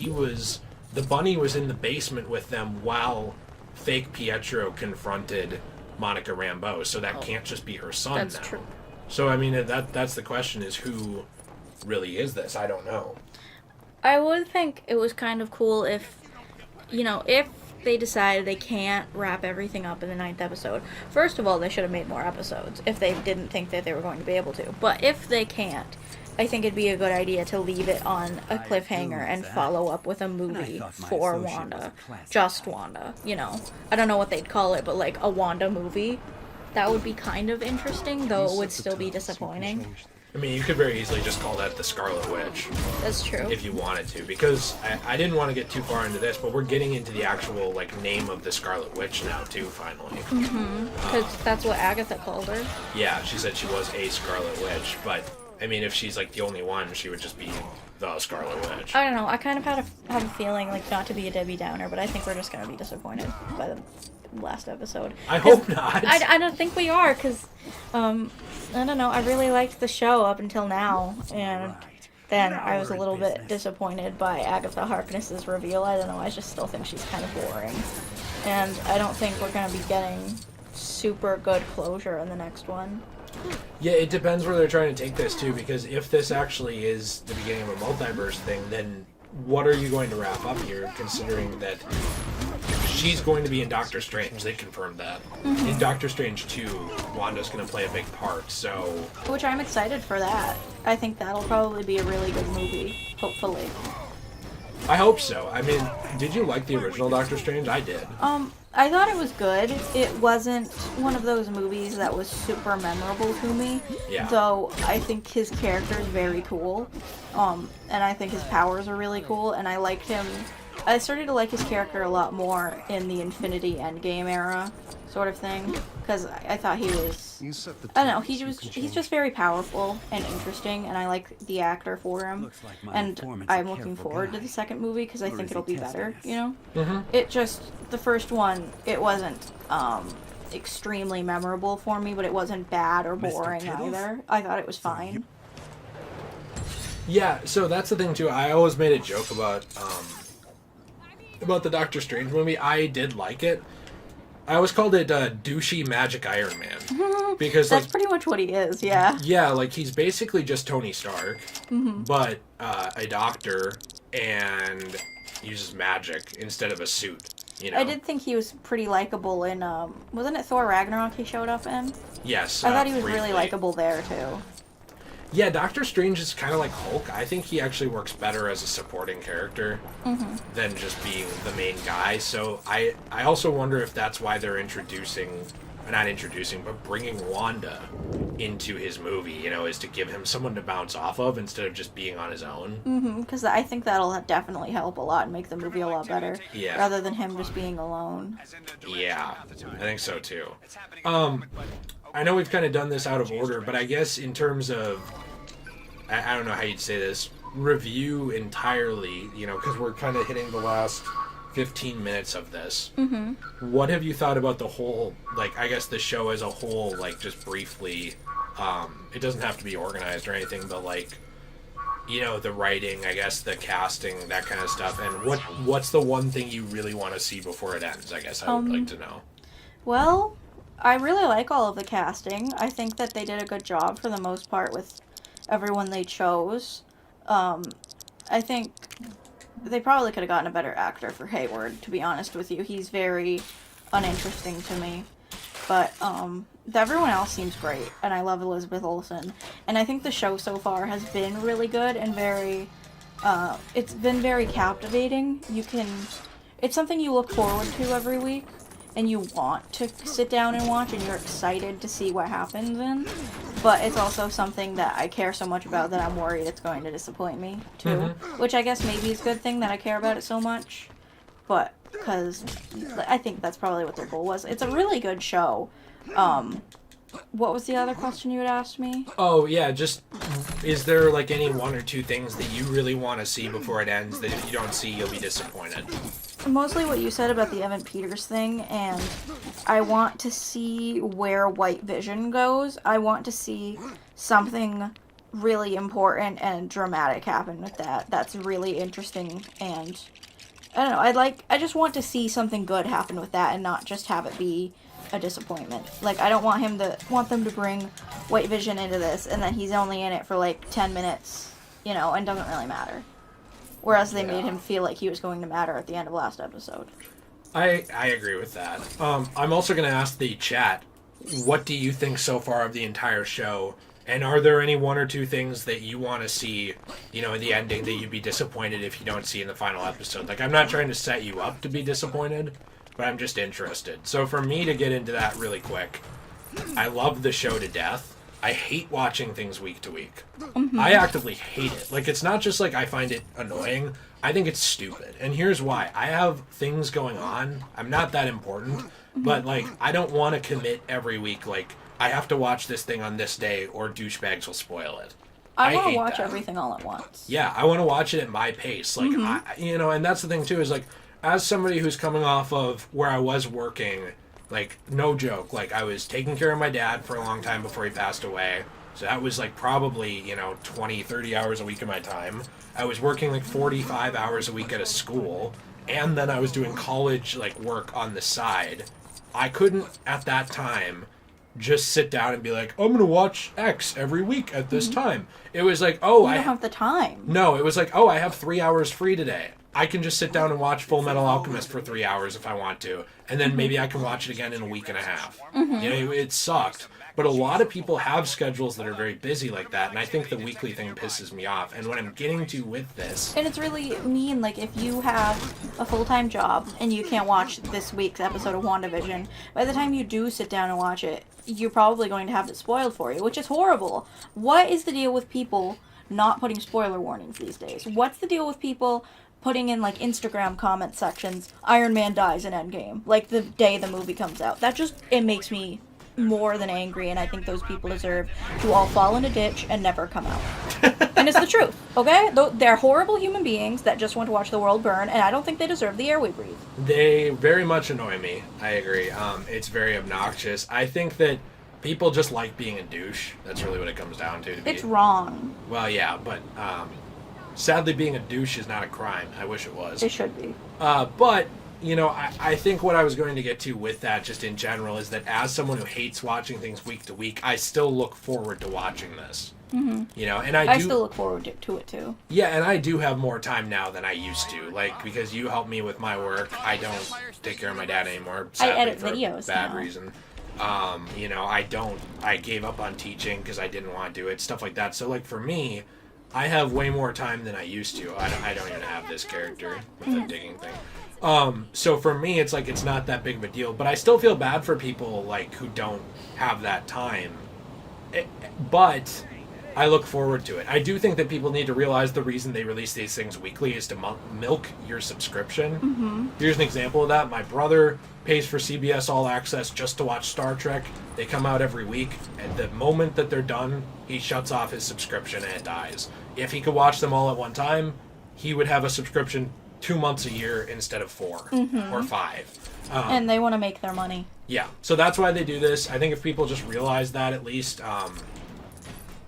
the bunny was in the basement with them while fake Pietro confronted Monica Rambeau, so that can't just be her son That's now. true. So, I mean, that's the question, is who really is this? I don't know. I would think it was kind of cool if they decided they can't wrap everything up in the 9th episode. First of all, they should have made more episodes if they didn't think that they were going to be able to. But if they can't, I think it'd be a good idea to leave it on a cliffhanger and follow up with a movie for Wanda. Just Wanda, I don't know what they'd call it, but like a Wanda movie. That would be kind of interesting, though it would still be disappointing. I mean, you could very easily just call that the Scarlet Witch. That's true. If you wanted to, because I didn't want to get too far into this, but we're getting into the actual, name of the Scarlet Witch now, too, finally. Because that's what Agatha called her. Yeah, she said she was a Scarlet Witch, but, I mean, if she's, the only one, she would just be the Scarlet Witch. I don't know, I kind of have a feeling, not to be a Debbie Downer, but I think we're just going to be disappointed by the last episode. I hope not. I don't think we are, because, I don't know, I really liked the show up until now, and then I was a little bit disappointed by Agatha Harkness's reveal. I don't know, I just still think she's kind of boring. And I don't think we're going to be getting super good closure in the next one. Yeah, it depends where they're trying to take this, too, because if this actually is the beginning of a multiverse thing, then what are you going to wrap up here, considering that she's going to be in Doctor Strange? They confirmed that. In Doctor Strange 2, Wanda's going to play a big part, so... Which I'm excited for that. I think that'll probably be a really good movie, hopefully. I hope so. I mean, did you like the original Doctor Strange? I did. I thought it was good. It wasn't one of those movies that was super memorable to me. Yeah. Though I think his character is very cool. And I think his powers are really cool, and I liked him. I started to like his character a lot more in the Infinity Endgame era, sort of thing, because I thought he was, I don't know, he's just very powerful and interesting, and I like the actor for him, and I'm looking forward to the second movie, because I think it'll be better, It just, the first one, it wasn't extremely memorable for me, but it wasn't bad or boring either. I thought it was fine. Yeah, so that's the thing, too. I always made a joke about the Doctor Strange movie. I did like it. I always called it douchey magic Iron Man. Because that's pretty much what he is, yeah. Yeah, he's basically just Tony Stark, but a doctor, and uses magic instead of a suit, I did think he was pretty likable in, wasn't it Thor Ragnarok he showed up in? Yes. I thought he was briefly. really likable there, too. Yeah, Doctor Strange is kind of like Hulk. I think he actually works better as a supporting character than just being the main guy. So I also wonder if that's why they're bringing Wanda into his movie, is to give him someone to bounce off of instead of just being on his own. Because I think that'll definitely help a lot and make the movie a lot better. Yeah. Rather than him just being alone. Yeah, I think so too. I know we've kind of done this out of order, but I guess in terms of, I don't know how you'd say this, review entirely, because we're kind of hitting the last 15 minutes of this. What have you thought about the whole, I guess the show as a whole, just briefly? It doesn't have to be organized or anything, but the writing, I guess the casting, that kind of stuff. And what's the one thing you really want to see before it ends? I guess I would like to know. Well, I really like all of the casting. I think that they did a good job for the most part with everyone they chose. I think they probably could have gotten a better actor for Hayward, to be honest with you. He's very uninteresting to me. But everyone else seems great, and I love Elizabeth Olsen. And I think the show so far has been really good and very... it's been very captivating. It's something you look forward to every week, and you want to sit down and watch, and you're excited to see what happens in. But it's also something that I care so much about that I'm worried it's going to disappoint me, too. Which I guess maybe is a good thing that I care about it so much. But, because I think that's probably what their goal was. It's a really good show. What was the other question you had asked me? Oh, yeah, just, is there, any one or two things that you really want to see before it ends that if you don't see, you'll be disappointed? Mostly what you said about the Evan Peters thing, and I want to see where White Vision goes. I want to see something really important and dramatic happen with that. That's really interesting, and I don't know. I just want to see something good happen with that, and not just have it be a disappointment. Like, I don't want them to bring White Vision into this, and then he's only in it for like 10 minutes, and doesn't really matter. Whereas they made him feel like he was going to matter at the end of last episode. I agree with that. I'm also going to ask the chat, what do you think so far of the entire show? And are there any one or two things that you want to see, in the ending that you'd be disappointed if you don't see in the final episode? Like, I'm not trying to set you up to be disappointed, but I'm just interested. So for me to get into that really quick, I love the show to death. I hate watching things week to week. Mm-hmm. I actively hate it. Like, it's not just like I find it annoying. I think it's stupid. And here's why. I have things going on. I'm not that important. But, like, I don't want to commit every week, like, I have to watch this thing on this day or douchebags will spoil it. I want to watch everything all at once. Yeah, I want to watch it at my pace. Like, and that's the thing, too, is, like, as somebody who's coming off of where I was working, like, no joke, like, I was taking care of my dad for a long time before he passed away. So that was, like, probably, 20, 30 hours a week of my time. I was working, like, 45 hours a week at a school. And then I was doing college, like, work on the side. I couldn't, at that time, just sit down and be like, I'm going to watch X every week at this time. It was like, I don't have the time. No, it was like, I have 3 hours free today. I can just sit down and watch Full Metal Alchemist for 3 hours if I want to. And then maybe I can watch it again in a week and a half. It sucked. But a lot of people have schedules that are very busy like that, and I think the weekly thing pisses me off. And what I'm getting to with this... And it's really mean, like, if you have a full-time job and you can't watch this week's episode of WandaVision, by the time you do sit down and watch it, you're probably going to have it spoiled for you, which is horrible. What is the deal with people not putting spoiler warnings these days? What's the deal with people putting in, like, Instagram comment sections, Iron Man dies in Endgame, like, the day the movie comes out? It makes me more than angry, and I think those people deserve to all fall in a ditch and never come out. And it's the truth, okay? They're horrible human beings that just want to watch the world burn, and I don't think they deserve the air we breathe. They very much annoy me. I agree. It's very obnoxious. I think that people just like being a douche. That's really what it comes down to. It's wrong. Well, yeah, but sadly being a douche is not a crime. I wish it was. It should be. But I think what I was going to get to with that just in general is that as someone who hates watching things week to week, I still look forward to watching this. Mm-hmm. And I still look forward to it too. Yeah, and I do have more time now than I used to. Like, because you help me with my work, I don't take care of my dad anymore. Sadly, I edit for videos a bad now. reason. I gave up on teaching because I didn't want to do it, stuff like that. So, like, for me, I have way more time than I used to. I don't even have this character with the digging thing. So for me, it's like, it's not that big of a deal, but I still feel bad for people, like, who don't have that time. But I look forward to it. I do think that people need to realize the reason they release these things weekly is to milk your subscription. Mm-hmm. Here's an example of that. My brother pays for CBS All Access just to watch Star Trek. They come out every week, and the moment that they're done, he shuts off his subscription and it dies. If he could watch them all at one time, he would have a subscription 2 months a year instead of 4 or 5. And they want to make their money. Yeah, so that's why they do this. I think if people just realize that, at least,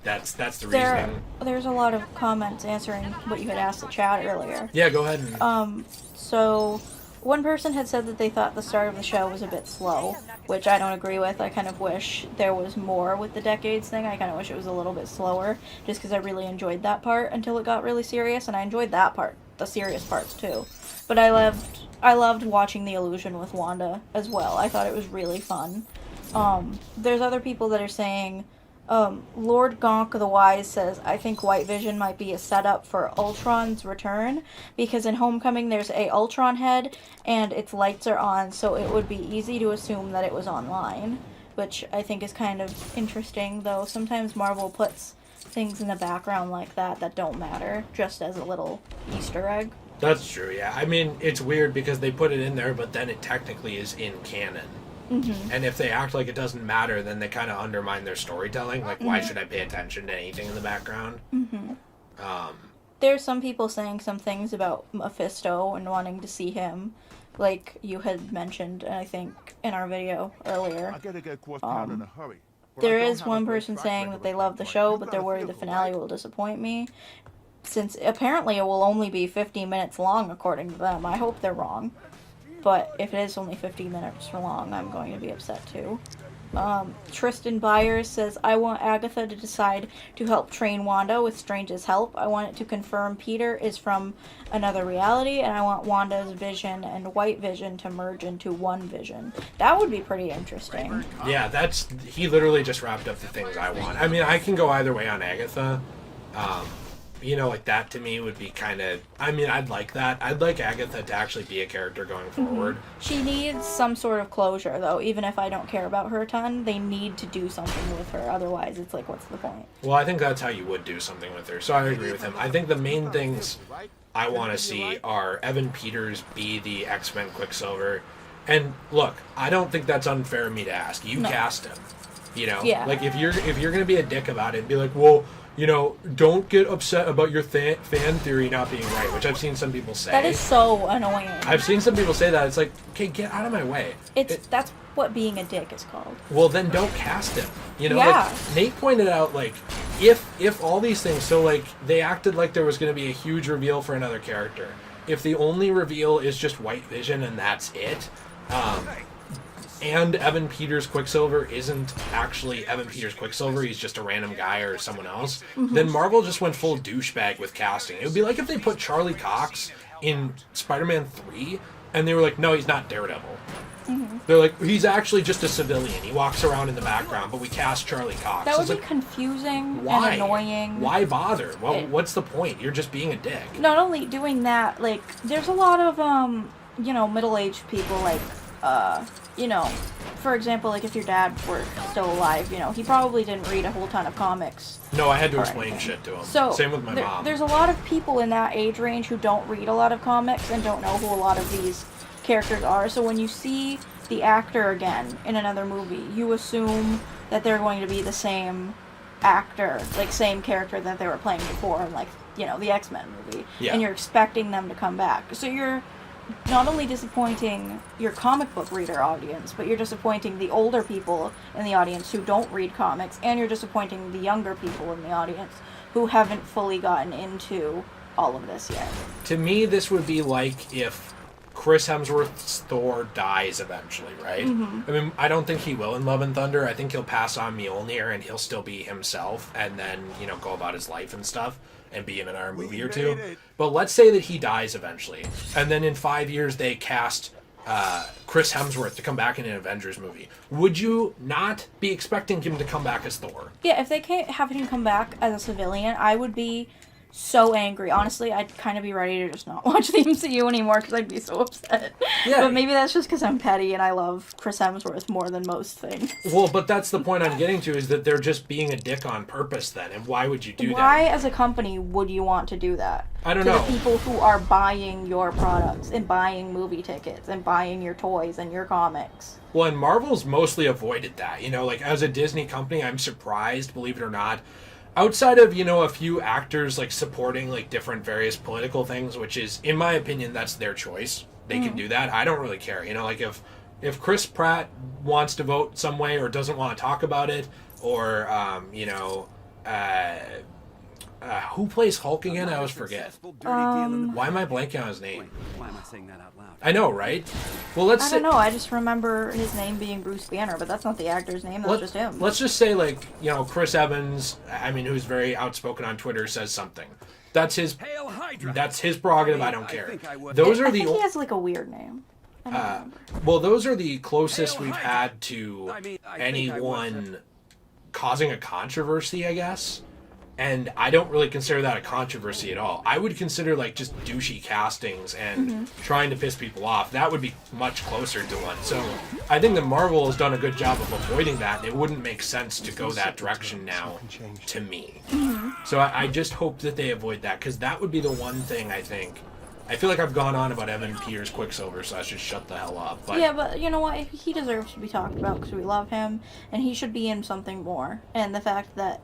that's the reasoning. There's a lot of comments answering what you had asked the chat earlier. Yeah, go ahead. So one person had said that they thought the start of the show was a bit slow, which I don't agree with. I kind of wish there was more with the decades thing. I kind of wish it was a little bit slower, just because I really enjoyed that part until it got really serious, and I enjoyed that part, the serious parts too. But I loved watching the illusion with Wanda as well. I thought it was really fun. There's other people that are saying, Lord Gonk the Wise says, I think White Vision might be a setup for Ultron's return, because in Homecoming there's a Ultron head and its lights are on, so it would be easy to assume that it was online, which I think is kind of interesting, though sometimes Marvel puts things in the background like that don't matter, just as a little Easter egg. That's true, yeah. I mean, it's weird because they put it in there, but then it technically is in canon. Mm-hmm. And if they act like it doesn't matter, then they kind of undermine their storytelling. Like, why should I pay attention to anything in the background? Mm-hmm. there's some people saying some things about Mephisto and wanting to see him, like you had mentioned, I think, in our video earlier. I gotta get across town in a hurry. There is one person saying that they love the show, but they're worried the finale will disappoint me. Since apparently it will only be 15 minutes long, according to them. I hope they're wrong. But if it is only 15 minutes long, I'm going to be upset too. Tristan Byers says, I want Agatha to decide to help train Wanda with Strange's help. I want it to confirm Peter is from another reality, and I want Wanda's vision and White Vision to merge into one vision. That would be pretty interesting. Yeah, he literally just wrapped up the things I want. I mean, I can go either way on Agatha. Like that to me would be kind of, I'd like that. I'd like Agatha to actually be a character going forward. She needs some sort of closure, though. Even if I don't care about her a ton, they need to do something with her. Otherwise, it's like, what's the point? Well, I think that's how you would do something with her. So I agree with him. I think the main things I want to see are Evan Peters be the X-Men Quicksilver. And look, I don't think that's unfair of me to ask. You cast him. Yeah. Like if you're going to be a dick about it and be like, well, don't get upset about your fan theory not being right, which I've seen some people say. That is so annoying. I've seen some people say that. It's like, okay, get out of my way. That's what being a dick is called. Well, then don't cast him. Yeah. Like Nate pointed out, like, if all these things, so like they acted like there was going to be a huge reveal for another character. If the only reveal is just White Vision and that's it, and Evan Peters Quicksilver isn't actually Evan Peters Quicksilver, he's just a random guy or someone else, then Marvel just went full douchebag with casting. It would be like if they put Charlie Cox in Spider-Man 3 and they were like, no, he's not Daredevil. They're like, he's actually just a civilian. He walks around in the background, but we cast Charlie Cox. That would be like, confusing why? and annoying. Why bother? Well, what's the point? You're just being a dick. Not only doing that, like, there's a lot of, middle-aged people, like, for example, like, if your dad were still alive, he probably didn't read a whole ton of comics. No, I had to explain shit to him. So, same with my mom. There's a lot of people in that age range who don't read a lot of comics and don't know who a lot of these characters are. So when you see the actor again in another movie, you assume that they're going to be the same actor, like, same character that they were playing before in, like, the X-Men movie. Yeah. And you're expecting them to come back. So you're not only disappointing your comic book reader audience, but you're disappointing the older people in the audience who don't read comics, and you're disappointing the younger people in the audience who haven't fully gotten into all of this yet. To me, this would be like if Chris Hemsworth's Thor dies eventually, right? I mean, I don't think he will in Love and Thunder. I think he'll pass on Mjolnir and he'll still be himself and then, go about his life and stuff and be in another movie or two. But let's say that he dies eventually. And then in 5 years they cast Chris Hemsworth to come back in an Avengers movie. Would you not be expecting him to come back as Thor? Yeah, if they can't have him come back as a civilian, I would be so angry. Honestly, I'd kind of be ready to just not watch the MCU anymore because I'd be so upset. Yeah. But maybe that's just because I'm petty and I love Chris Hemsworth more than most things. Well, but that's the point I'm getting to, is that they're just being a dick on purpose then. And why would you do that? Why, as a company, would you want to do that? I don't to know. The people who are buying your products and buying movie tickets and buying your toys and your comics. Well, and Marvel's mostly avoided that. Like, as a Disney company, I'm surprised, believe it or not. Outside of, a few actors, like, supporting, like, different various political things, which is, in my opinion, that's their choice. They can do that. I don't really care. Like, if Chris Pratt wants to vote some way or doesn't want to talk about it, or, who plays Hulk again? I always forget. Why am I blanking on his name? Why am I saying that out loud? I know, right? Well, let's I don't know. I just remember his name being Bruce Banner, but that's not the actor's name. That's just him. Let's just say, like, Chris Evans, who's very outspoken on Twitter, says something. That's his Hail Hydra! That's his prerogative. I don't care. I think he has, like, a weird name. I don't remember. Well, those are the closest we've Hydra! had to I think anyone causing a controversy, I guess. And I don't really consider that a controversy at all. I would consider, like, just douchey castings and trying to piss people off. That would be much closer to one. So I think that Marvel has done a good job of avoiding that. And it wouldn't make sense to go that direction now, to me. So I just hope that they avoid that, because that would be the one thing I think. I feel like I've gone on about Evan Peters Quicksilver, so I should shut the hell up. But yeah, but you know what? He deserves to be talked about because we love him, and he should be in something more. And the fact that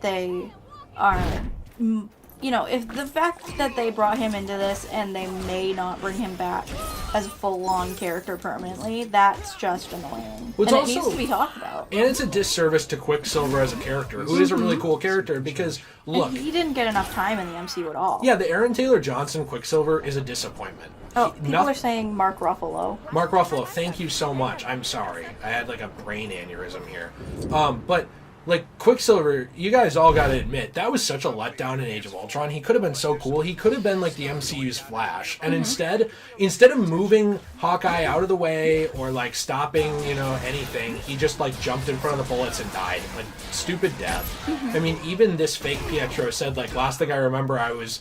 they are if the fact that they brought him into this and they may not bring him back as a full-on character permanently, that's just annoying. Well, and it's it needs also- to be talked about. And it's a disservice to Quicksilver as a character, who is a really cool character, because, look, And he didn't get enough time in the MCU at all. yeah, the Aaron Taylor Johnson Quicksilver is a disappointment. Oh, people are saying Mark Ruffalo. Mark Ruffalo, thank you so much. I'm sorry. I had like a brain aneurysm here. But like Quicksilver, you guys all got to admit, that was such a letdown in Age of Ultron. He could have been so cool. He could have been like the MCU's Flash. And instead of moving Hawkeye out of the way or like stopping, anything, he just like jumped in front of the bullets and died. Like stupid death. I mean, even this fake Pietro said like, last thing I remember, I was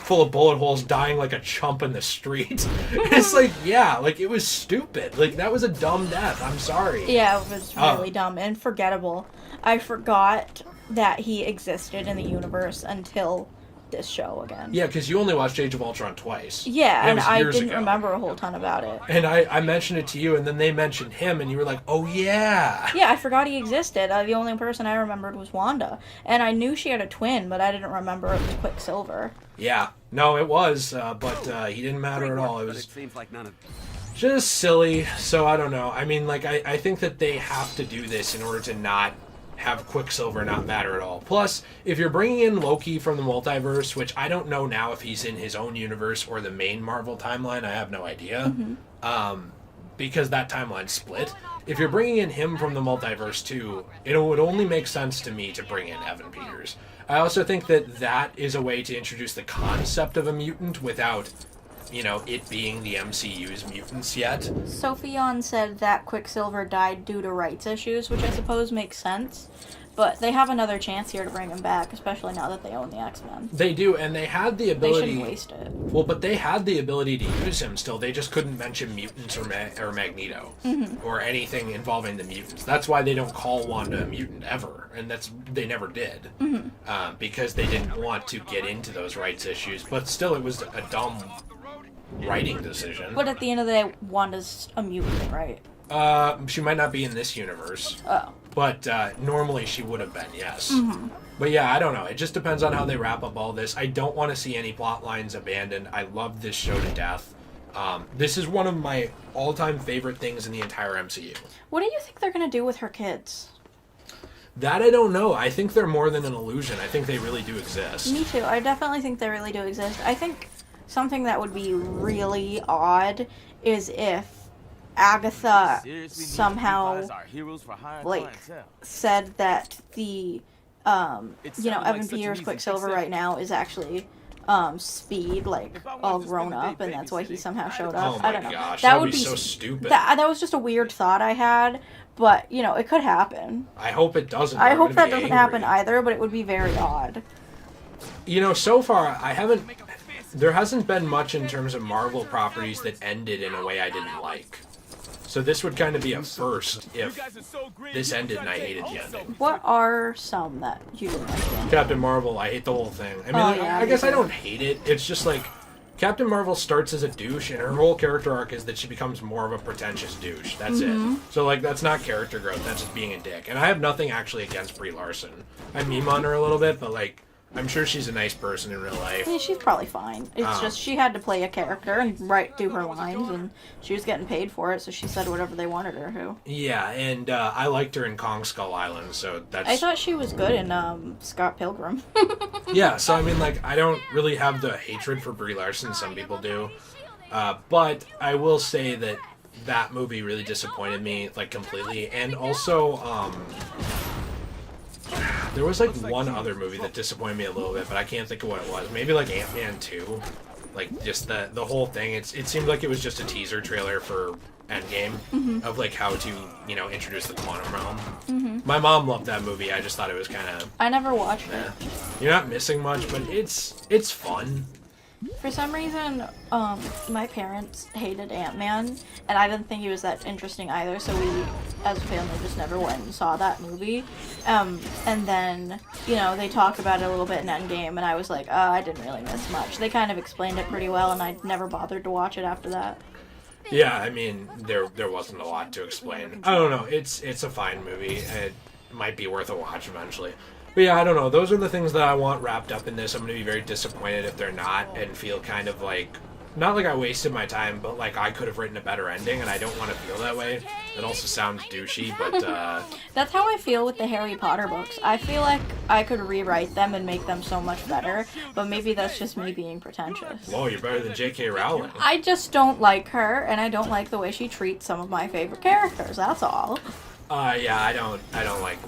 full of bullet holes, dying like a chump in the street. It's like, yeah, like it was stupid. Like that was a dumb death. I'm sorry. Yeah, it was really dumb and forgettable. I forgot that he existed in the universe until this show again. Yeah, because you only watched Age of Ultron twice. Yeah, and it was I years didn't ago. remember a whole ton about it. And I mentioned it to you, and then they mentioned him, and you were like, oh yeah. Yeah, I forgot he existed. The only person I remembered was Wanda. And I knew she had a twin, but I didn't remember it was Quicksilver. Yeah. No, it was, but he didn't matter at all. It But was it seems like none of just silly, so I don't know. I mean, like, I think that they have to do this in order to not have Quicksilver not matter at all. Plus, if you're bringing in Loki from the multiverse, which I don't know now if he's in his own universe or the main Marvel timeline, I have no idea, because that timeline's split. If you're bringing in him from the multiverse too, it would only make sense to me to bring in Evan Peters. I also think that is a way to introduce the concept of a mutant without, it being the MCU's mutants yet. Sophion said that Quicksilver died due to rights issues, which I suppose makes sense. But they have another chance here to bring him back, especially now that they own the X-Men. They do, and they had the They ability... shouldn't waste it. Well, but they had the ability to use him still. They just couldn't mention mutants or Magneto or anything involving the mutants. That's why they don't call Wanda a mutant ever, and they never did because they didn't want to get into those rights issues. But still, it was a dumb writing decision. But at the end of the day, Wanda's a mutant, right? She might not be in this universe. Oh. But normally she would have been, yes. But yeah, I don't know. It just depends on how they wrap up all this. I don't want to see any plot lines abandoned. I love this show to death. This is one of my all-time favorite things in the entire MCU. What do you think they're going to do with her kids? That I don't know. I think they're more than an illusion. I think they really do exist. Me too. I definitely think they really do exist. I think something that would be really odd is if Agatha somehow said that the Evan Peters Quicksilver right now is actually Speed, like all grown up, and that's why he somehow showed up. Oh my I don't know. gosh, that that would be so stupid. That was just a weird thought I had, but it could happen. I hope it doesn't. I I'm hope gonna that be doesn't angry. happen either, but it would be very odd. So far there hasn't been much in terms of Marvel properties that ended in a way I didn't like. So this would kind of be a first if this ended and I hated the ending. What are some that you didn't like? Captain Marvel, I hate the whole thing. I mean, Yeah, I guess me I too. don't hate it. It's just like Captain Marvel starts as a douche, and her whole character arc is that she becomes more of a pretentious douche. That's it. So, like, that's not character growth. That's just being a dick. And I have nothing actually against Brie Larson. I meme on her a little bit, but, like, I'm sure she's a nice person in real life. Yeah, she's probably fine. It's just she had to play a character and do her lines, and she was getting paid for it, so she said whatever they wanted her to. Yeah, and I liked her in Kong Skull Island, so that's... I thought she was good in Scott Pilgrim. Yeah, so I mean, like, I don't really have the hatred for Brie Larson. Some people do. But I will say that that movie really disappointed me, like, completely. And also, there was, like, one other movie that disappointed me a little bit, but I can't think of what it was. Maybe, like, Ant-Man 2. Like, just the whole thing. It seemed like it was just a teaser trailer for Endgame of, like, how to, introduce the quantum realm. My mom loved that movie. I just thought it was kind of... I never watched it. You're not missing much, but it's fun. For some reason, my parents hated Ant-Man, and I didn't think he was that interesting either, so we, as a family, just never went and saw that movie. And then, they talked about it a little bit in Endgame, and I was like, I didn't really miss much. They kind of explained it pretty well, and I never bothered to watch it after that. Yeah, I mean, there wasn't a lot to explain. I don't know. It's a fine movie. It might be worth a watch eventually. But yeah, I don't know. Those are the things that I want wrapped up in this. I'm going to be very disappointed if they're not, and feel kind of like, not like I wasted my time, but like I could have written a better ending, and I don't want to feel that way. It also sounds douchey, but That's how I feel with the Harry Potter books. I feel like I could rewrite them and make them so much better, but maybe that's just me being pretentious. whoa, you're better than J.K. Rowling. I just don't like her, and I don't like the way she treats some of my favorite characters, that's all. Yeah, I don't like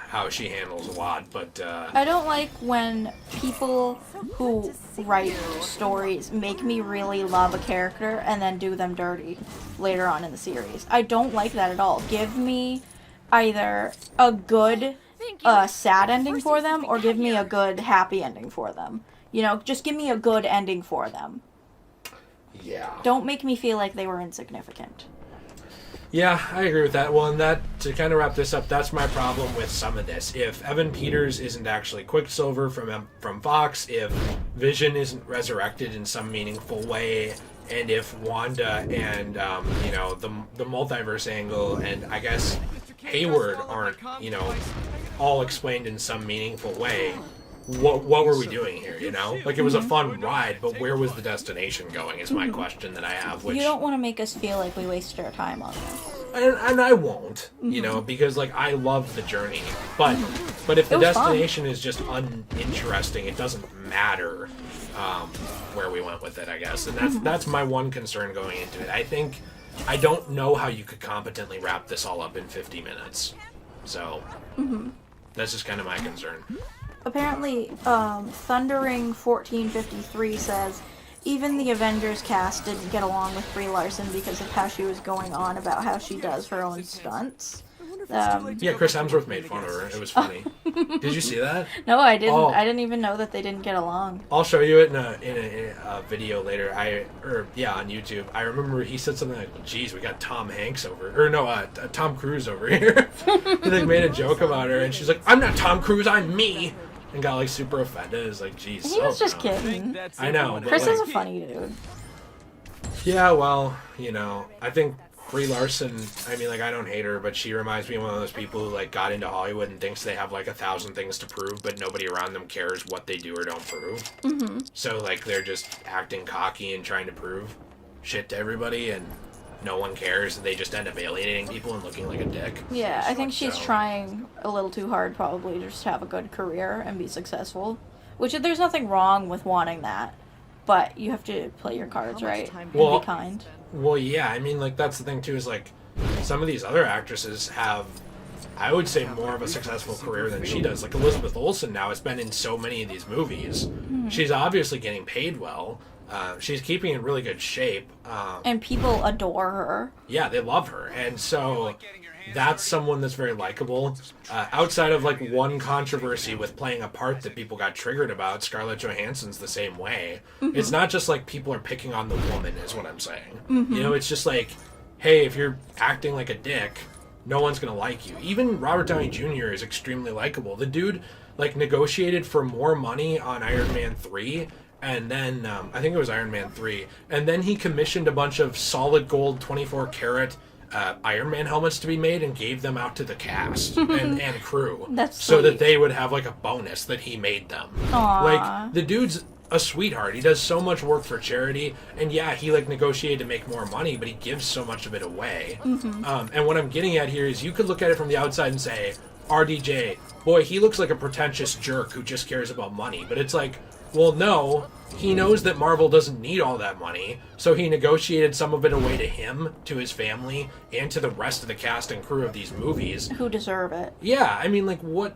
how she handles a lot, but I don't like when people who write stories make me really love a character and then do them dirty later on in the series. I don't like that at all. Give me either a good sad ending for them, or give me a good happy ending for them. You know, just give me a good ending for them. yeah. Don't make me feel like they were insignificant. Yeah, I agree with that. Well, and that, to kind of wrap this up, that's my problem with some of this. If Evan Peters isn't actually Quicksilver from Fox, if Vision isn't resurrected in some meaningful way, and if Wanda and the multiverse angle and I guess Hayward aren't all explained in some meaningful way, what were we doing here? Like, it was a fun ride, but where was the destination going? Is my question that I have. Which You don't want to make us feel like we wasted our time on this. and I won't, because like I love the journey, but if the It was destination is just uninteresting, it doesn't matter where we went with it, I guess, and that's my one concern going into it. I don't know how you could competently wrap this all up in 50 minutes, so that's just kind of my concern. Apparently, Thundering 1453 says, even the Avengers cast didn't get along with Brie Larson because of how she was going on about how she does her own stunts. Yeah, Chris Hemsworth made fun of her. It was funny. Did you see that? No, I didn't. Oh. I didn't even know that they didn't get along. I'll show you it in a video later. On YouTube. I remember he said something like, well, "Geez, we got Tom Hanks Tom Cruise over here." He like made a joke about her, and she's like, "I'm not Tom Cruise, I'm me," and got like super offended. It's like, "Geez." He was just kidding. I know. But, Chris like, is a funny dude. Yeah, well, I think Brie Larson, I don't hate her, but she reminds me of one of those people who, like, got into Hollywood and thinks they have, like, 1,000 things to prove, but nobody around them cares what they do or don't prove. Mm-hmm. So, like, they're just acting cocky and trying to prove shit to everybody, and no one cares, and they just end up alienating people and looking like a dick. Yeah, I think she's trying a little too hard probably to just have a good career and be successful. Which, there's nothing wrong with wanting that, but you have to play your cards right and be kind. Well, yeah, that's the thing, too, is, like, some of these other actresses have, I would say, more of a successful career than she does. Like, Elizabeth Olsen now has been in so many of these movies. Mm-hmm. She's obviously getting paid well. She's keeping in really good shape. And people adore her. Yeah, they love her. And so that's someone that's very likable. Outside of, like, one controversy with playing a part that people got triggered about, Scarlett Johansson's the same way. Mm-hmm. It's not just, like, people are picking on the woman, is what I'm saying. Mm-hmm. It's just like, hey, if you're acting like a dick, no one's gonna like you. Even Robert Downey Jr. is extremely likable. The dude, like, negotiated for more money on Iron Man 3, and then, I think it was Iron Man 3, and then he commissioned a bunch of solid gold 24-karat Iron Man helmets to be made and gave them out to the cast and crew. That's so sweet. that they would have, like, a bonus that he made them. Aww. Like, the dude's a sweetheart. He does so much work for charity, and yeah, he, like, negotiated to make more money, but he gives so much of it away. Mm-hmm. And what I'm getting at here is you could look at it from the outside and say, RDJ, boy, he looks like a pretentious jerk who just cares about money. But it's like, well, no, he knows that Marvel doesn't need all that money, so he negotiated some of it away to him, to his family, and to the rest of the cast and crew of these movies. Who deserve it. Yeah, like, what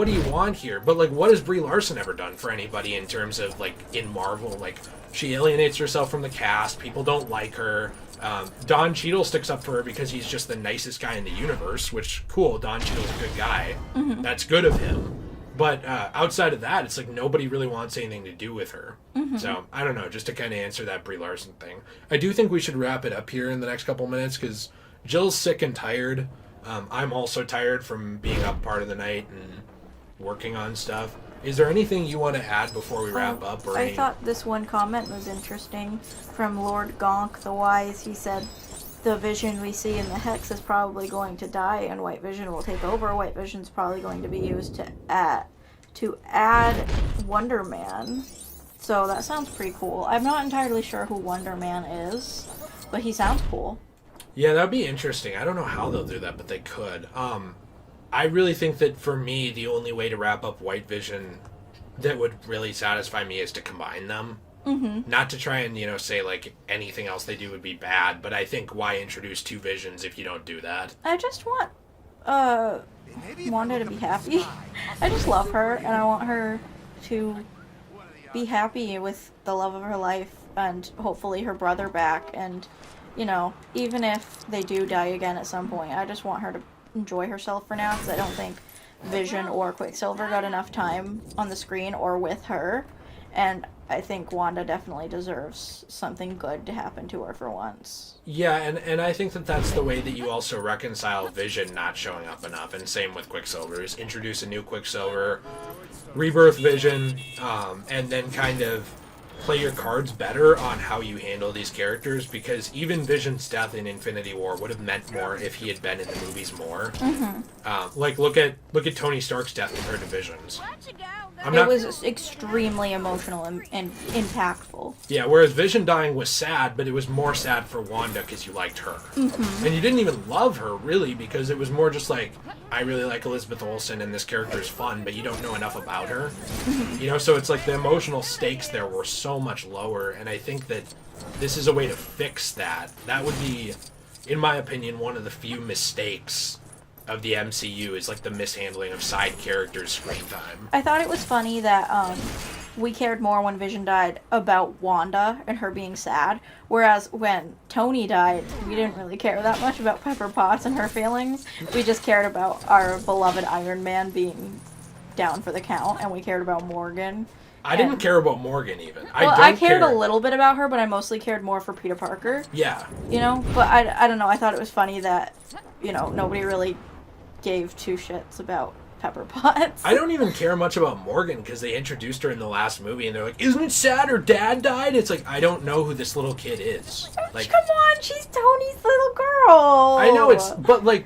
do you want here? But, like, what has Brie Larson ever done for anybody in terms of, like, in Marvel? Like, she alienates herself from the cast, people don't like her. Don Cheadle sticks up for her because he's just the nicest guy in the universe, which, cool, Don Cheadle's a good guy. Mm-hmm. That's good of him. But outside of that, it's like nobody really wants anything to do with her. Mm-hmm. So, I don't know, just to kind of answer that Brie Larson thing. I do think we should wrap it up here in the next couple minutes, because Jill's sick and tired. I'm also tired from being up part of the night and working on stuff. Is there anything you want to add before we wrap up? I thought this one comment was interesting from Lord Gonk the Wise. He said, the Vision we see in the Hex is probably going to die and White Vision will take over. White Vision's probably going to be used to add Wonder Man. So that sounds pretty cool. I'm not entirely sure who Wonder Man is, but he sounds cool. Yeah, that'd be interesting. I don't know how they'll do that, but they could. I really think that for me, the only way to wrap up White Vision that would really satisfy me is to combine them. Mm-hmm. Not to try and, say, like, anything else they do would be bad, but I think why introduce two Visions if you don't do that? I just want, Wanda to be happy. I just love her, and I want her to be happy with the love of her life, and hopefully her brother back, and, even if they do die again at some point, I just want her to enjoy herself for now, because I don't think Vision or Quicksilver got enough time on the screen or with her, and I think Wanda definitely deserves something good to happen to her for once. Yeah, and I think that that's the way that you also reconcile Vision not showing up enough, and same with Quicksilver, is introduce a new Quicksilver, rebirth Vision, and then kind of play your cards better on how you handle these characters, because even Vision's death in Infinity War would have meant more if he had been in the movies more. Mm-hmm. Look at Tony Stark's death compared to Vision's. It was extremely emotional and impactful. Yeah, whereas Vision dying was sad, but it was more sad for Wanda because you liked her. Mm-hmm. And you didn't even love her, really, because it was more just like, I really like Elizabeth Olsen and this character is fun, but you don't know enough about her. Mm-hmm. So it's like the emotional stakes there were so much lower, and I think that this is a way to fix that. That would be, in my opinion, one of the few mistakes of the MCU is like the mishandling of side characters' screen time. I thought it was funny that we cared more when Vision died about Wanda and her being sad, whereas when Tony died, we didn't really care that much about Pepper Potts and her feelings. We just cared about our beloved Iron Man being down for the count, and we cared about Morgan. I didn't care about Morgan even. I cared a little bit about her, but I mostly cared more for Peter Parker. Yeah. But I don't know, I thought it was funny that, nobody really gave two shits about Pepper Potts. I don't even care much about Morgan because they introduced her in the last movie and they're like, isn't it sad her dad died? It's like, I don't know who this little kid is. Like, come on, she's Tony's little girl. I know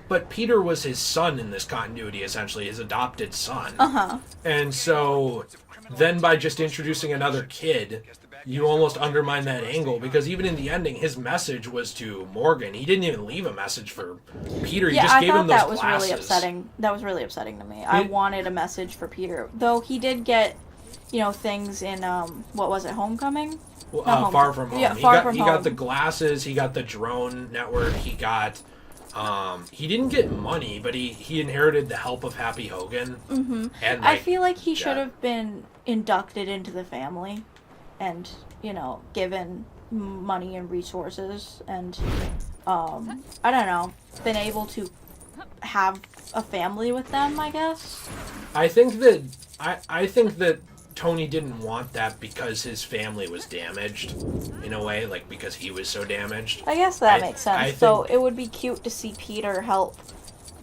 but Peter was his son in this continuity, essentially, his adopted son. Uh-huh. And so then by just introducing another kid, you almost undermine that angle, because even in the ending, his message was to Morgan. He didn't even leave a message for Peter. He just gave him those glasses. Really upsetting. That was really upsetting to me. I wanted a message for Peter, though he did get, things in what was it, Homecoming? Far From Home. Yeah, he Home. got the glasses. He got the drone network. He got. He didn't get money, but he inherited the help of Happy Hogan. Mm-hmm. And I feel like he should have been inducted into the family. And, given money and resources and, I don't know, been able to have a family with them, I guess. I think that Tony didn't want that because his family was damaged, in a way, like because he was so damaged. I guess that makes sense. So it would be cute to see Peter help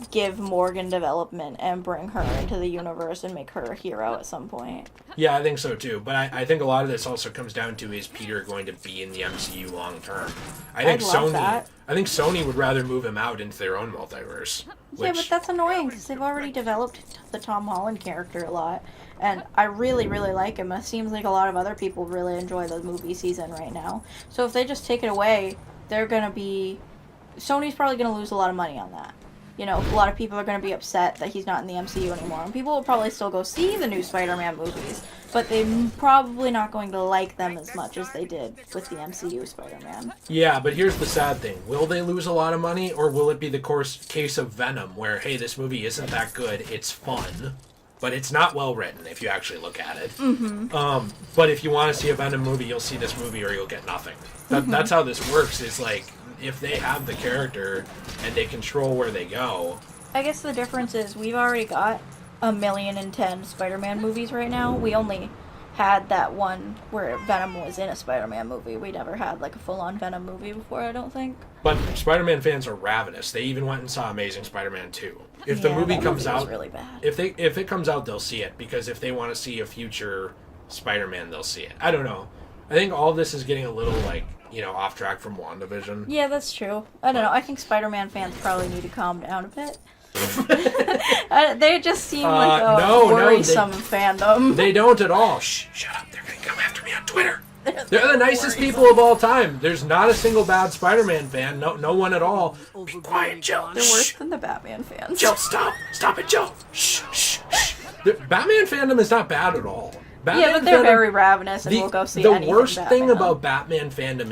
give Morgan development and bring her into the universe and make her a hero at some point. Yeah, I think so too. But I think a lot of this also comes down to, is Peter going to be in the MCU long term? I think Sony would rather move him out into their own multiverse. Yeah, but that's annoying because they've already developed the Tom Holland character a lot. And I really, really like him. It seems like a lot of other people really enjoy the movie season right now. So if they just take it away, Sony's probably going to lose a lot of money on that. A lot of people are going to be upset that he's not in the MCU anymore. And people will probably still go see the new Spider-Man movies, but they're probably not going to like them as much as they did with the MCU Spider-Man. Yeah, but here's the sad thing. Will they lose a lot of money, or will it be the case of Venom, where, hey, this movie isn't that good, it's fun, but it's not well written if you actually look at it. Mm-hmm. But if you want to see a Venom movie, you'll see this movie or you'll get nothing. That's how this works. Is like, if they have the character and they control where they go. I guess the difference is we've already got 1,010,000 Spider-Man movies right now. We only had that one where Venom was in a Spider-Man movie. We never had like a full-on Venom movie before, I don't think. But Spider-Man fans are ravenous. They even went and saw Amazing Spider-Man 2. If the movie comes out, really bad. If it comes out, they'll see it, because if they want to see a future Spider-Man, they'll see it. I don't know. I think all this is getting a little like off track from WandaVision. Yeah, that's true. I don't know. I think Spider-Man fans probably need to calm down a bit. They just seem like a worrisome fandom. They don't at all. Shut up. They're going to come after me on Twitter. They're the nicest people of all time. There's not a single bad Spider-Man fan. No one at all. Be quiet, Jill. They're worse than the Batman fans. Jill, stop. Stop it, Jill. Shh. The Batman fandom is not bad at all. Yeah, but they're very ravenous, and we'll go see anything The worst Batman. thing about Batman fandom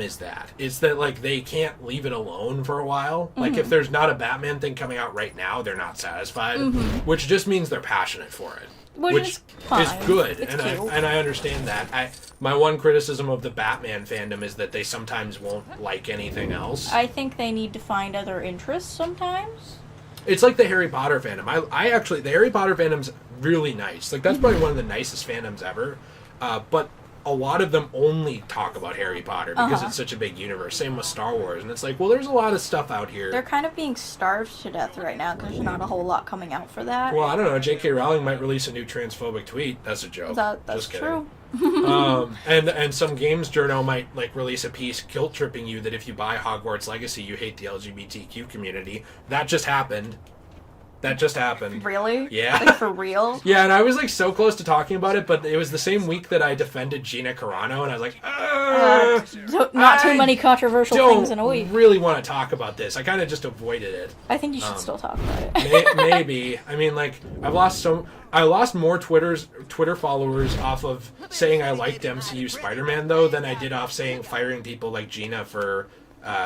is that like they can't leave it alone for a while. Like if there's not a Batman thing coming out right now, they're not satisfied, which just means they're passionate for it, which is fine. good, It's and cute. I understand that. My one criticism of the Batman fandom is that they sometimes won't like anything else. I think they need to find other interests sometimes. It's like the Harry Potter fandom. I actually, the Harry Potter fandom's really nice. Like, that's probably one of the nicest fandoms ever. But a lot of them only talk about Harry Potter because it's such a big universe. Same with Star Wars. And it's like, well, there's a lot of stuff out here. They're kind of being starved to death right now because there's not a whole lot coming out for that. Well, I don't know. J.K. Rowling might release a new transphobic tweet. That's a joke. That's Just kidding. true. And some games journal might like release a piece guilt tripping you that if you buy Hogwarts Legacy, you hate the LGBTQ community. That just happened. Really? Yeah. Like, for real? Yeah, and I was like so close to talking about it, but it was the same week that I defended Gina Carano, and I was like, Not too many controversial things in a week. don't really want to talk about this. I kind of just avoided it. I think you should still talk about it. Maybe. I mean, like, I lost more Twitter followers off of saying I liked MCU Spider-Man, though, than I did off saying firing people like Gina for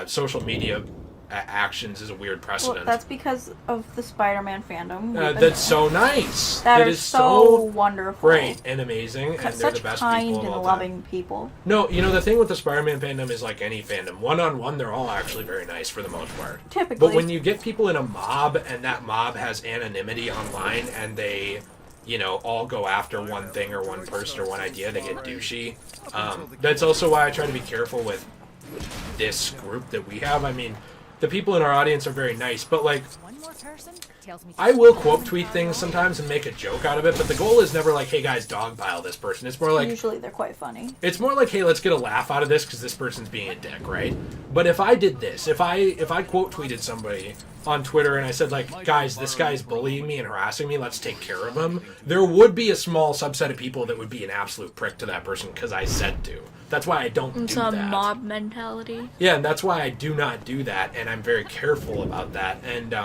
social media actions is a weird precedent. Well, that's because of the Spider-Man fandom. That's so nice. That is so wonderful. Great and amazing, and they're Such the best kind people of and all loving time. people. No, the thing with the Spider-Man fandom is like any fandom. One-on-one, they're all actually very nice for the most part. Typically. But when you get people in a mob, and that mob has anonymity online, and they, all go after one thing or one person or one idea, they get douchey. That's also why I try to be careful with this group that we have. I mean, the people in our audience are very nice, but like, I will quote tweet things sometimes and make a joke out of it, but the goal is never like, hey guys, dogpile this person. It's more like, usually they're quite funny. it's more like, hey, let's get a laugh out of this because this person's being a dick, right? But if I did this, if I quote tweeted somebody on Twitter and I said like, guys, this guy's bullying me and harassing me, let's take care of him, there would be a small subset of people that would be an absolute prick to that person because I said to. That's why I don't do that. It's a mob mentality. Yeah, and that's why I do not do that, and I'm very careful about that. And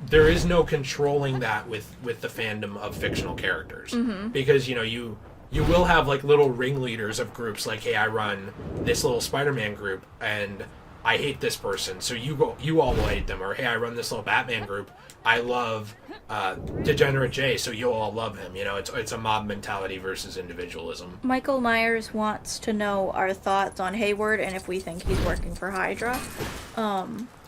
there is no controlling that with the fandom of fictional characters, because you will have like little ringleaders of groups. Like, hey, I run this little Spider-Man group, and I hate this person, so you all will hate them. Or hey, I run this little Batman group. I love Degenerate J, so you'll all love him. It's a mob mentality versus individualism. Michael Myers wants to know our thoughts on Hayward and if we think he's working for Hydra.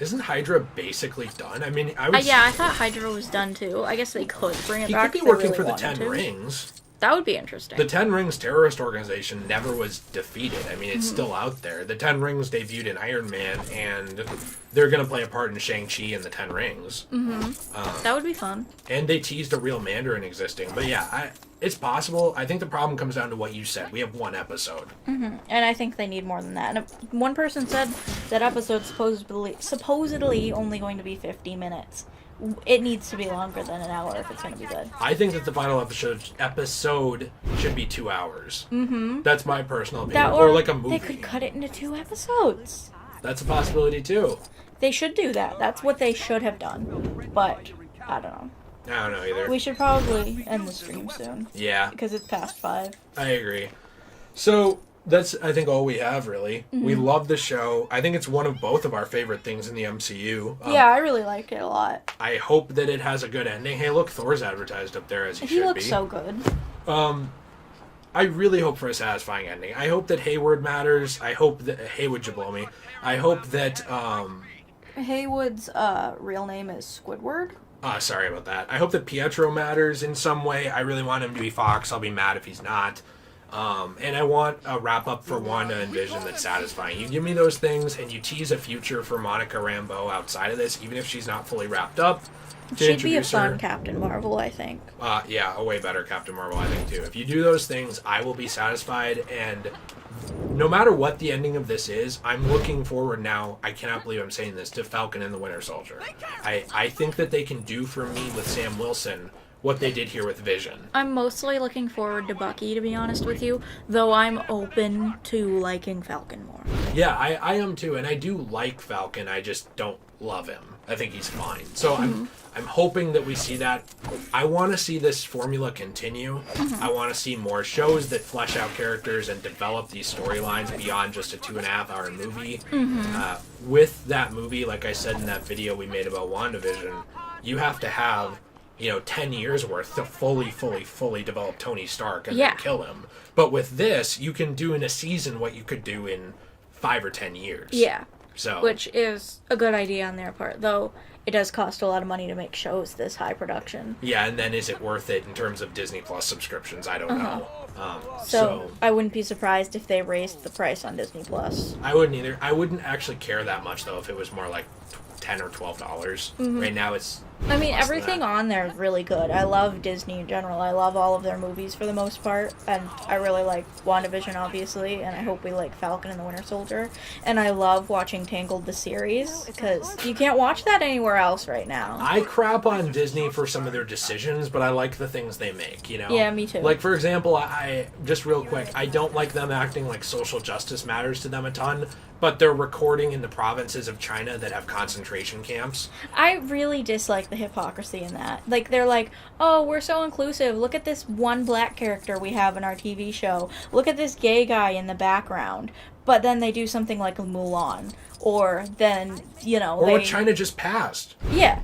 Isn't Hydra basically done? I mean, I thought Hydra was done too. I guess they could bring it he back. could be if they working really for the wanted 10 to. Rings. That would be interesting. The 10 Rings terrorist organization never was defeated. I mean, it's still out there. The 10 Rings debuted in Iron Man, and they're going to play a part in Shang-Chi and the 10 Rings. That would be fun. And they teased a real Mandarin existing. But yeah, it's possible. I think the problem comes down to what you said. We have one episode. And I think they need more than that. And one person said that episode's supposedly only going to be 50 minutes. It needs to be longer than an hour if it's going to be good. I think that the final episode should be 2 hours. That's my personal opinion. Or like a movie. They could cut it into 2 episodes. That's a possibility too. They should do that. That's what they should have done. But, I don't know. I don't know either. We should probably end the stream soon. Yeah. Because it's past 5. I agree. So, that's, I think, all we have, really. We love the show. I think it's one of both of our favorite things in the MCU. Yeah, I really like it a lot. I hope that it has a good ending. Hey, look, Thor's advertised up there as he should be. He looks so good. I really hope for a satisfying ending. I hope that Hayward matters. I hope that... Haywood Jablomi. I hope that... Haywood's real name is Squidward. Sorry about that. I hope that Pietro matters in some way. I really want him to be Fox. I'll be mad if he's not. And I want a wrap-up for Wanda and Vision that's satisfying. You give me those things, and you tease a future for Monica Rambeau outside of this, even if she's not fully wrapped up. She'd be a fun Captain Marvel, I think. Yeah, a way better Captain Marvel, I think, too. If you do those things, I will be satisfied, and no matter what the ending of this is, I'm looking forward now, I cannot believe I'm saying this, to Falcon and the Winter Soldier. I think that they can do for me with Sam Wilson what they did here with Vision. I'm mostly looking forward to Bucky, to be honest with you, though I'm open to liking Falcon more. Yeah, I am too, and I do like Falcon, I just don't love him. I think he's fine. So I'm hoping that we see that. I want to see this formula continue. I want to see more shows that flesh out characters and develop these storylines beyond just a 2.5 hour movie. With that movie, like I said in that video we made about WandaVision, you have to have 10 years worth to fully develop Tony Stark and then kill him. But with this, you can do in a season what you could do in 5 or 10 years. Yeah. So, which is a good idea on their part, though it does cost a lot of money to make shows this high production. Yeah, and then is it worth it in terms of Disney Plus subscriptions? I don't know. So I wouldn't be surprised if they raised the price on Disney Plus. I wouldn't either. I wouldn't actually care that much, though, if it was more like $10 or $12. Right now it's... I mean, everything on there is really good. I love Disney in general. I love all of their movies for the most part. And I really like WandaVision, obviously. And I hope we like Falcon and the Winter Soldier. And I love watching Tangled the series, because you can't watch that anywhere else right now. I crap on Disney for some of their decisions, but I like the things they make, Yeah, me too. Like, for example, I just real quick, I don't like them acting like social justice matters to them a ton, but they're recording in the provinces of China that have concentration camps. I really dislike the hypocrisy in that. Like, they're like, oh, we're so inclusive. Look at this one black character we have in our TV show. Look at this gay guy in the background. But then they do something like Mulan. Or then, Or what China just passed. Yeah.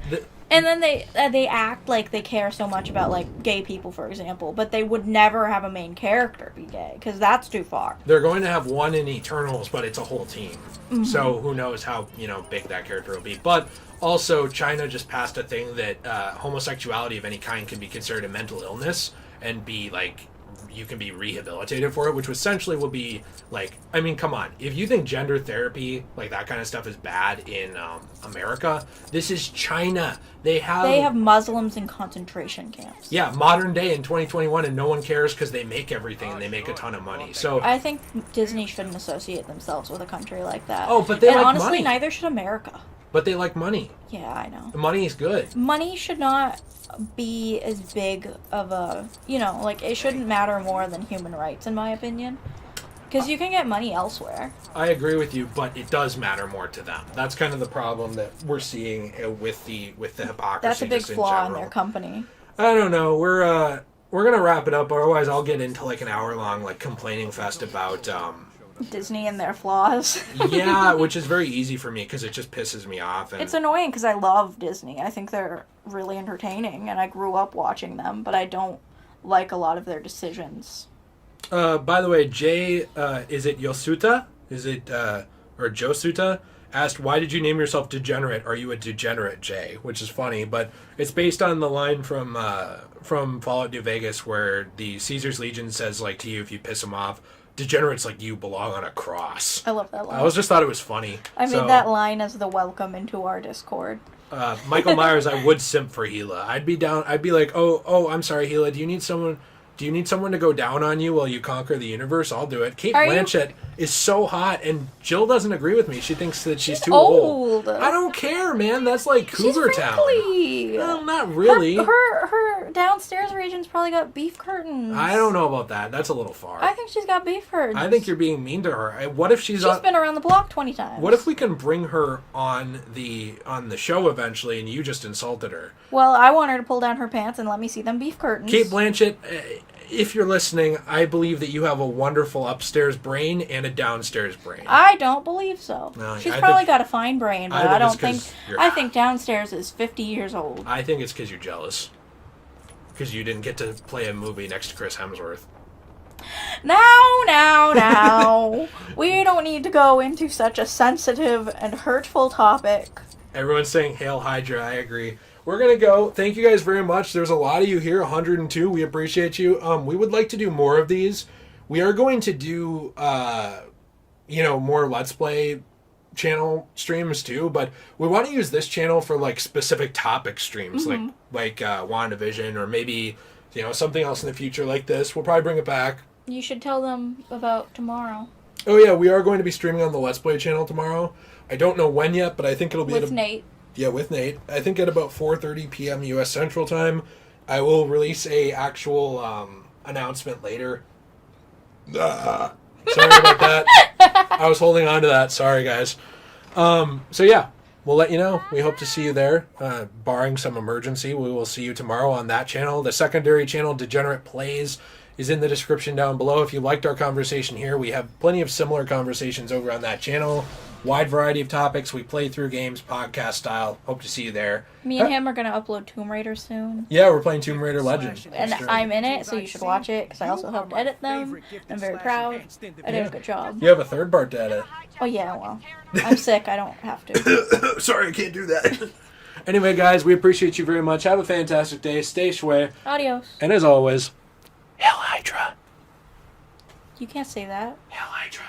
And then they act like they care so much about, like, gay people, for example, but they would never have a main character be gay, because that's too far. They're going to have one in Eternals, but it's a whole team. So who knows how, big that character will be. But also, China just passed a thing that homosexuality of any kind can be considered a mental illness and be, like, you can be rehabilitated for it, which essentially will be, like, I mean, come on. If you think gender therapy, like, that kind of stuff is bad in America, this is China. They have Muslims in concentration camps. Yeah, modern day in 2021, and no one cares because they make everything and they make a ton of money. So I think Disney shouldn't associate themselves with a country like that. Oh, but they like honestly, money. Neither should America. But they like money. Yeah, I know. Money is good. Money should not be as big of a, it shouldn't matter more than human rights, in my opinion. Because you can get money elsewhere. I agree with you, but it does matter more to them. That's kind of the problem that we're seeing with the hypocrisy. That's a big flaw in general. their company. I don't know. We're gonna wrap it up. Otherwise, I'll get into like an hour-long like complaining fest about Disney and their flaws. Yeah, which is very easy for me because it just pisses me off. And it's annoying because I love Disney. I think they're really entertaining, and I grew up watching them, but I don't like a lot of their decisions. By the way, Jay, is it Yosuta? Is it, or Josuta? Asked, why did you name yourself Degenerate? Are you a degenerate, Jay? Which is funny, but it's based on the line from Fallout New Vegas where the Caesar's Legion says, like, to you, if you piss them off, degenerates like you belong on a cross. I love that line. I just thought it was funny. I made that line as the welcome into our Discord. Michael Myers, I would simp for Gila. I'd be down. I'd be like, oh, I'm sorry, Gila. Do you need someone to go down on you while you conquer the universe? I'll do it. Kate Blanchett is so hot, and Jill doesn't agree with me. She thinks that she's too old. I don't care, man. That's like Cougar Town. Well, not really. Her downstairs region's probably got beef curtains. I don't know about that. That's a little far. I think she's got beef curtains. I think you're being mean to her. What if she's been around the block 20 times. What if we can bring her on the show eventually, and you just insulted her? Well, I want her to pull down her pants and let me see them beef curtains. Kate Blanchett, if you're listening, I believe that you have a wonderful upstairs brain and a downstairs brain. I don't believe so. No, She's probably got a fine brain, but I think downstairs is 50 years old. I think it's because you're jealous. Because you didn't get to play a movie next to Chris Hemsworth. Now. We don't need to go into such a sensitive and hurtful topic. Everyone's saying Hail Hydra. I agree. We're going to go. Thank you guys very much. There's a lot of you here, 102. We appreciate you. We would like to do more of these. We are going to do, more Let's Play channel streams too, but we want to use this channel for like specific topic streams, like WandaVision, or maybe, something else in the future like this. We'll probably bring it back. You should tell them about tomorrow. Oh yeah, we are going to be streaming on the Let's Play channel tomorrow. I don't know when yet, but I think it'll be With Nate. Yeah, with Nate. I think at about 4:30 p.m. U.S. Central Time. I will release a actual announcement later. Sorry about that. I was holding on to that. Sorry, guys. So yeah, we'll let you know. We hope to see you there. Barring some emergency, we will see you tomorrow on that channel. The secondary channel, Degenerate Plays, is in the description down below. If you liked our conversation here, we have plenty of similar conversations over on that channel. Wide variety of topics. We play through games, podcast style. Hope to see you there. Me and him are going to upload Tomb Raider soon. Yeah, we're playing Tomb Raider Legends. And I'm in it, so you should watch it, because I also helped edit them. I'm very proud. I did a good job. You have a third part to edit. Oh yeah, well, I'm sick. I don't have to. Sorry, I can't do that. Anyway, guys, we appreciate you very much. Have a fantastic day. Stay shui. Adios. And as always, Hail Hydra. You can't say that. Hail Hydra.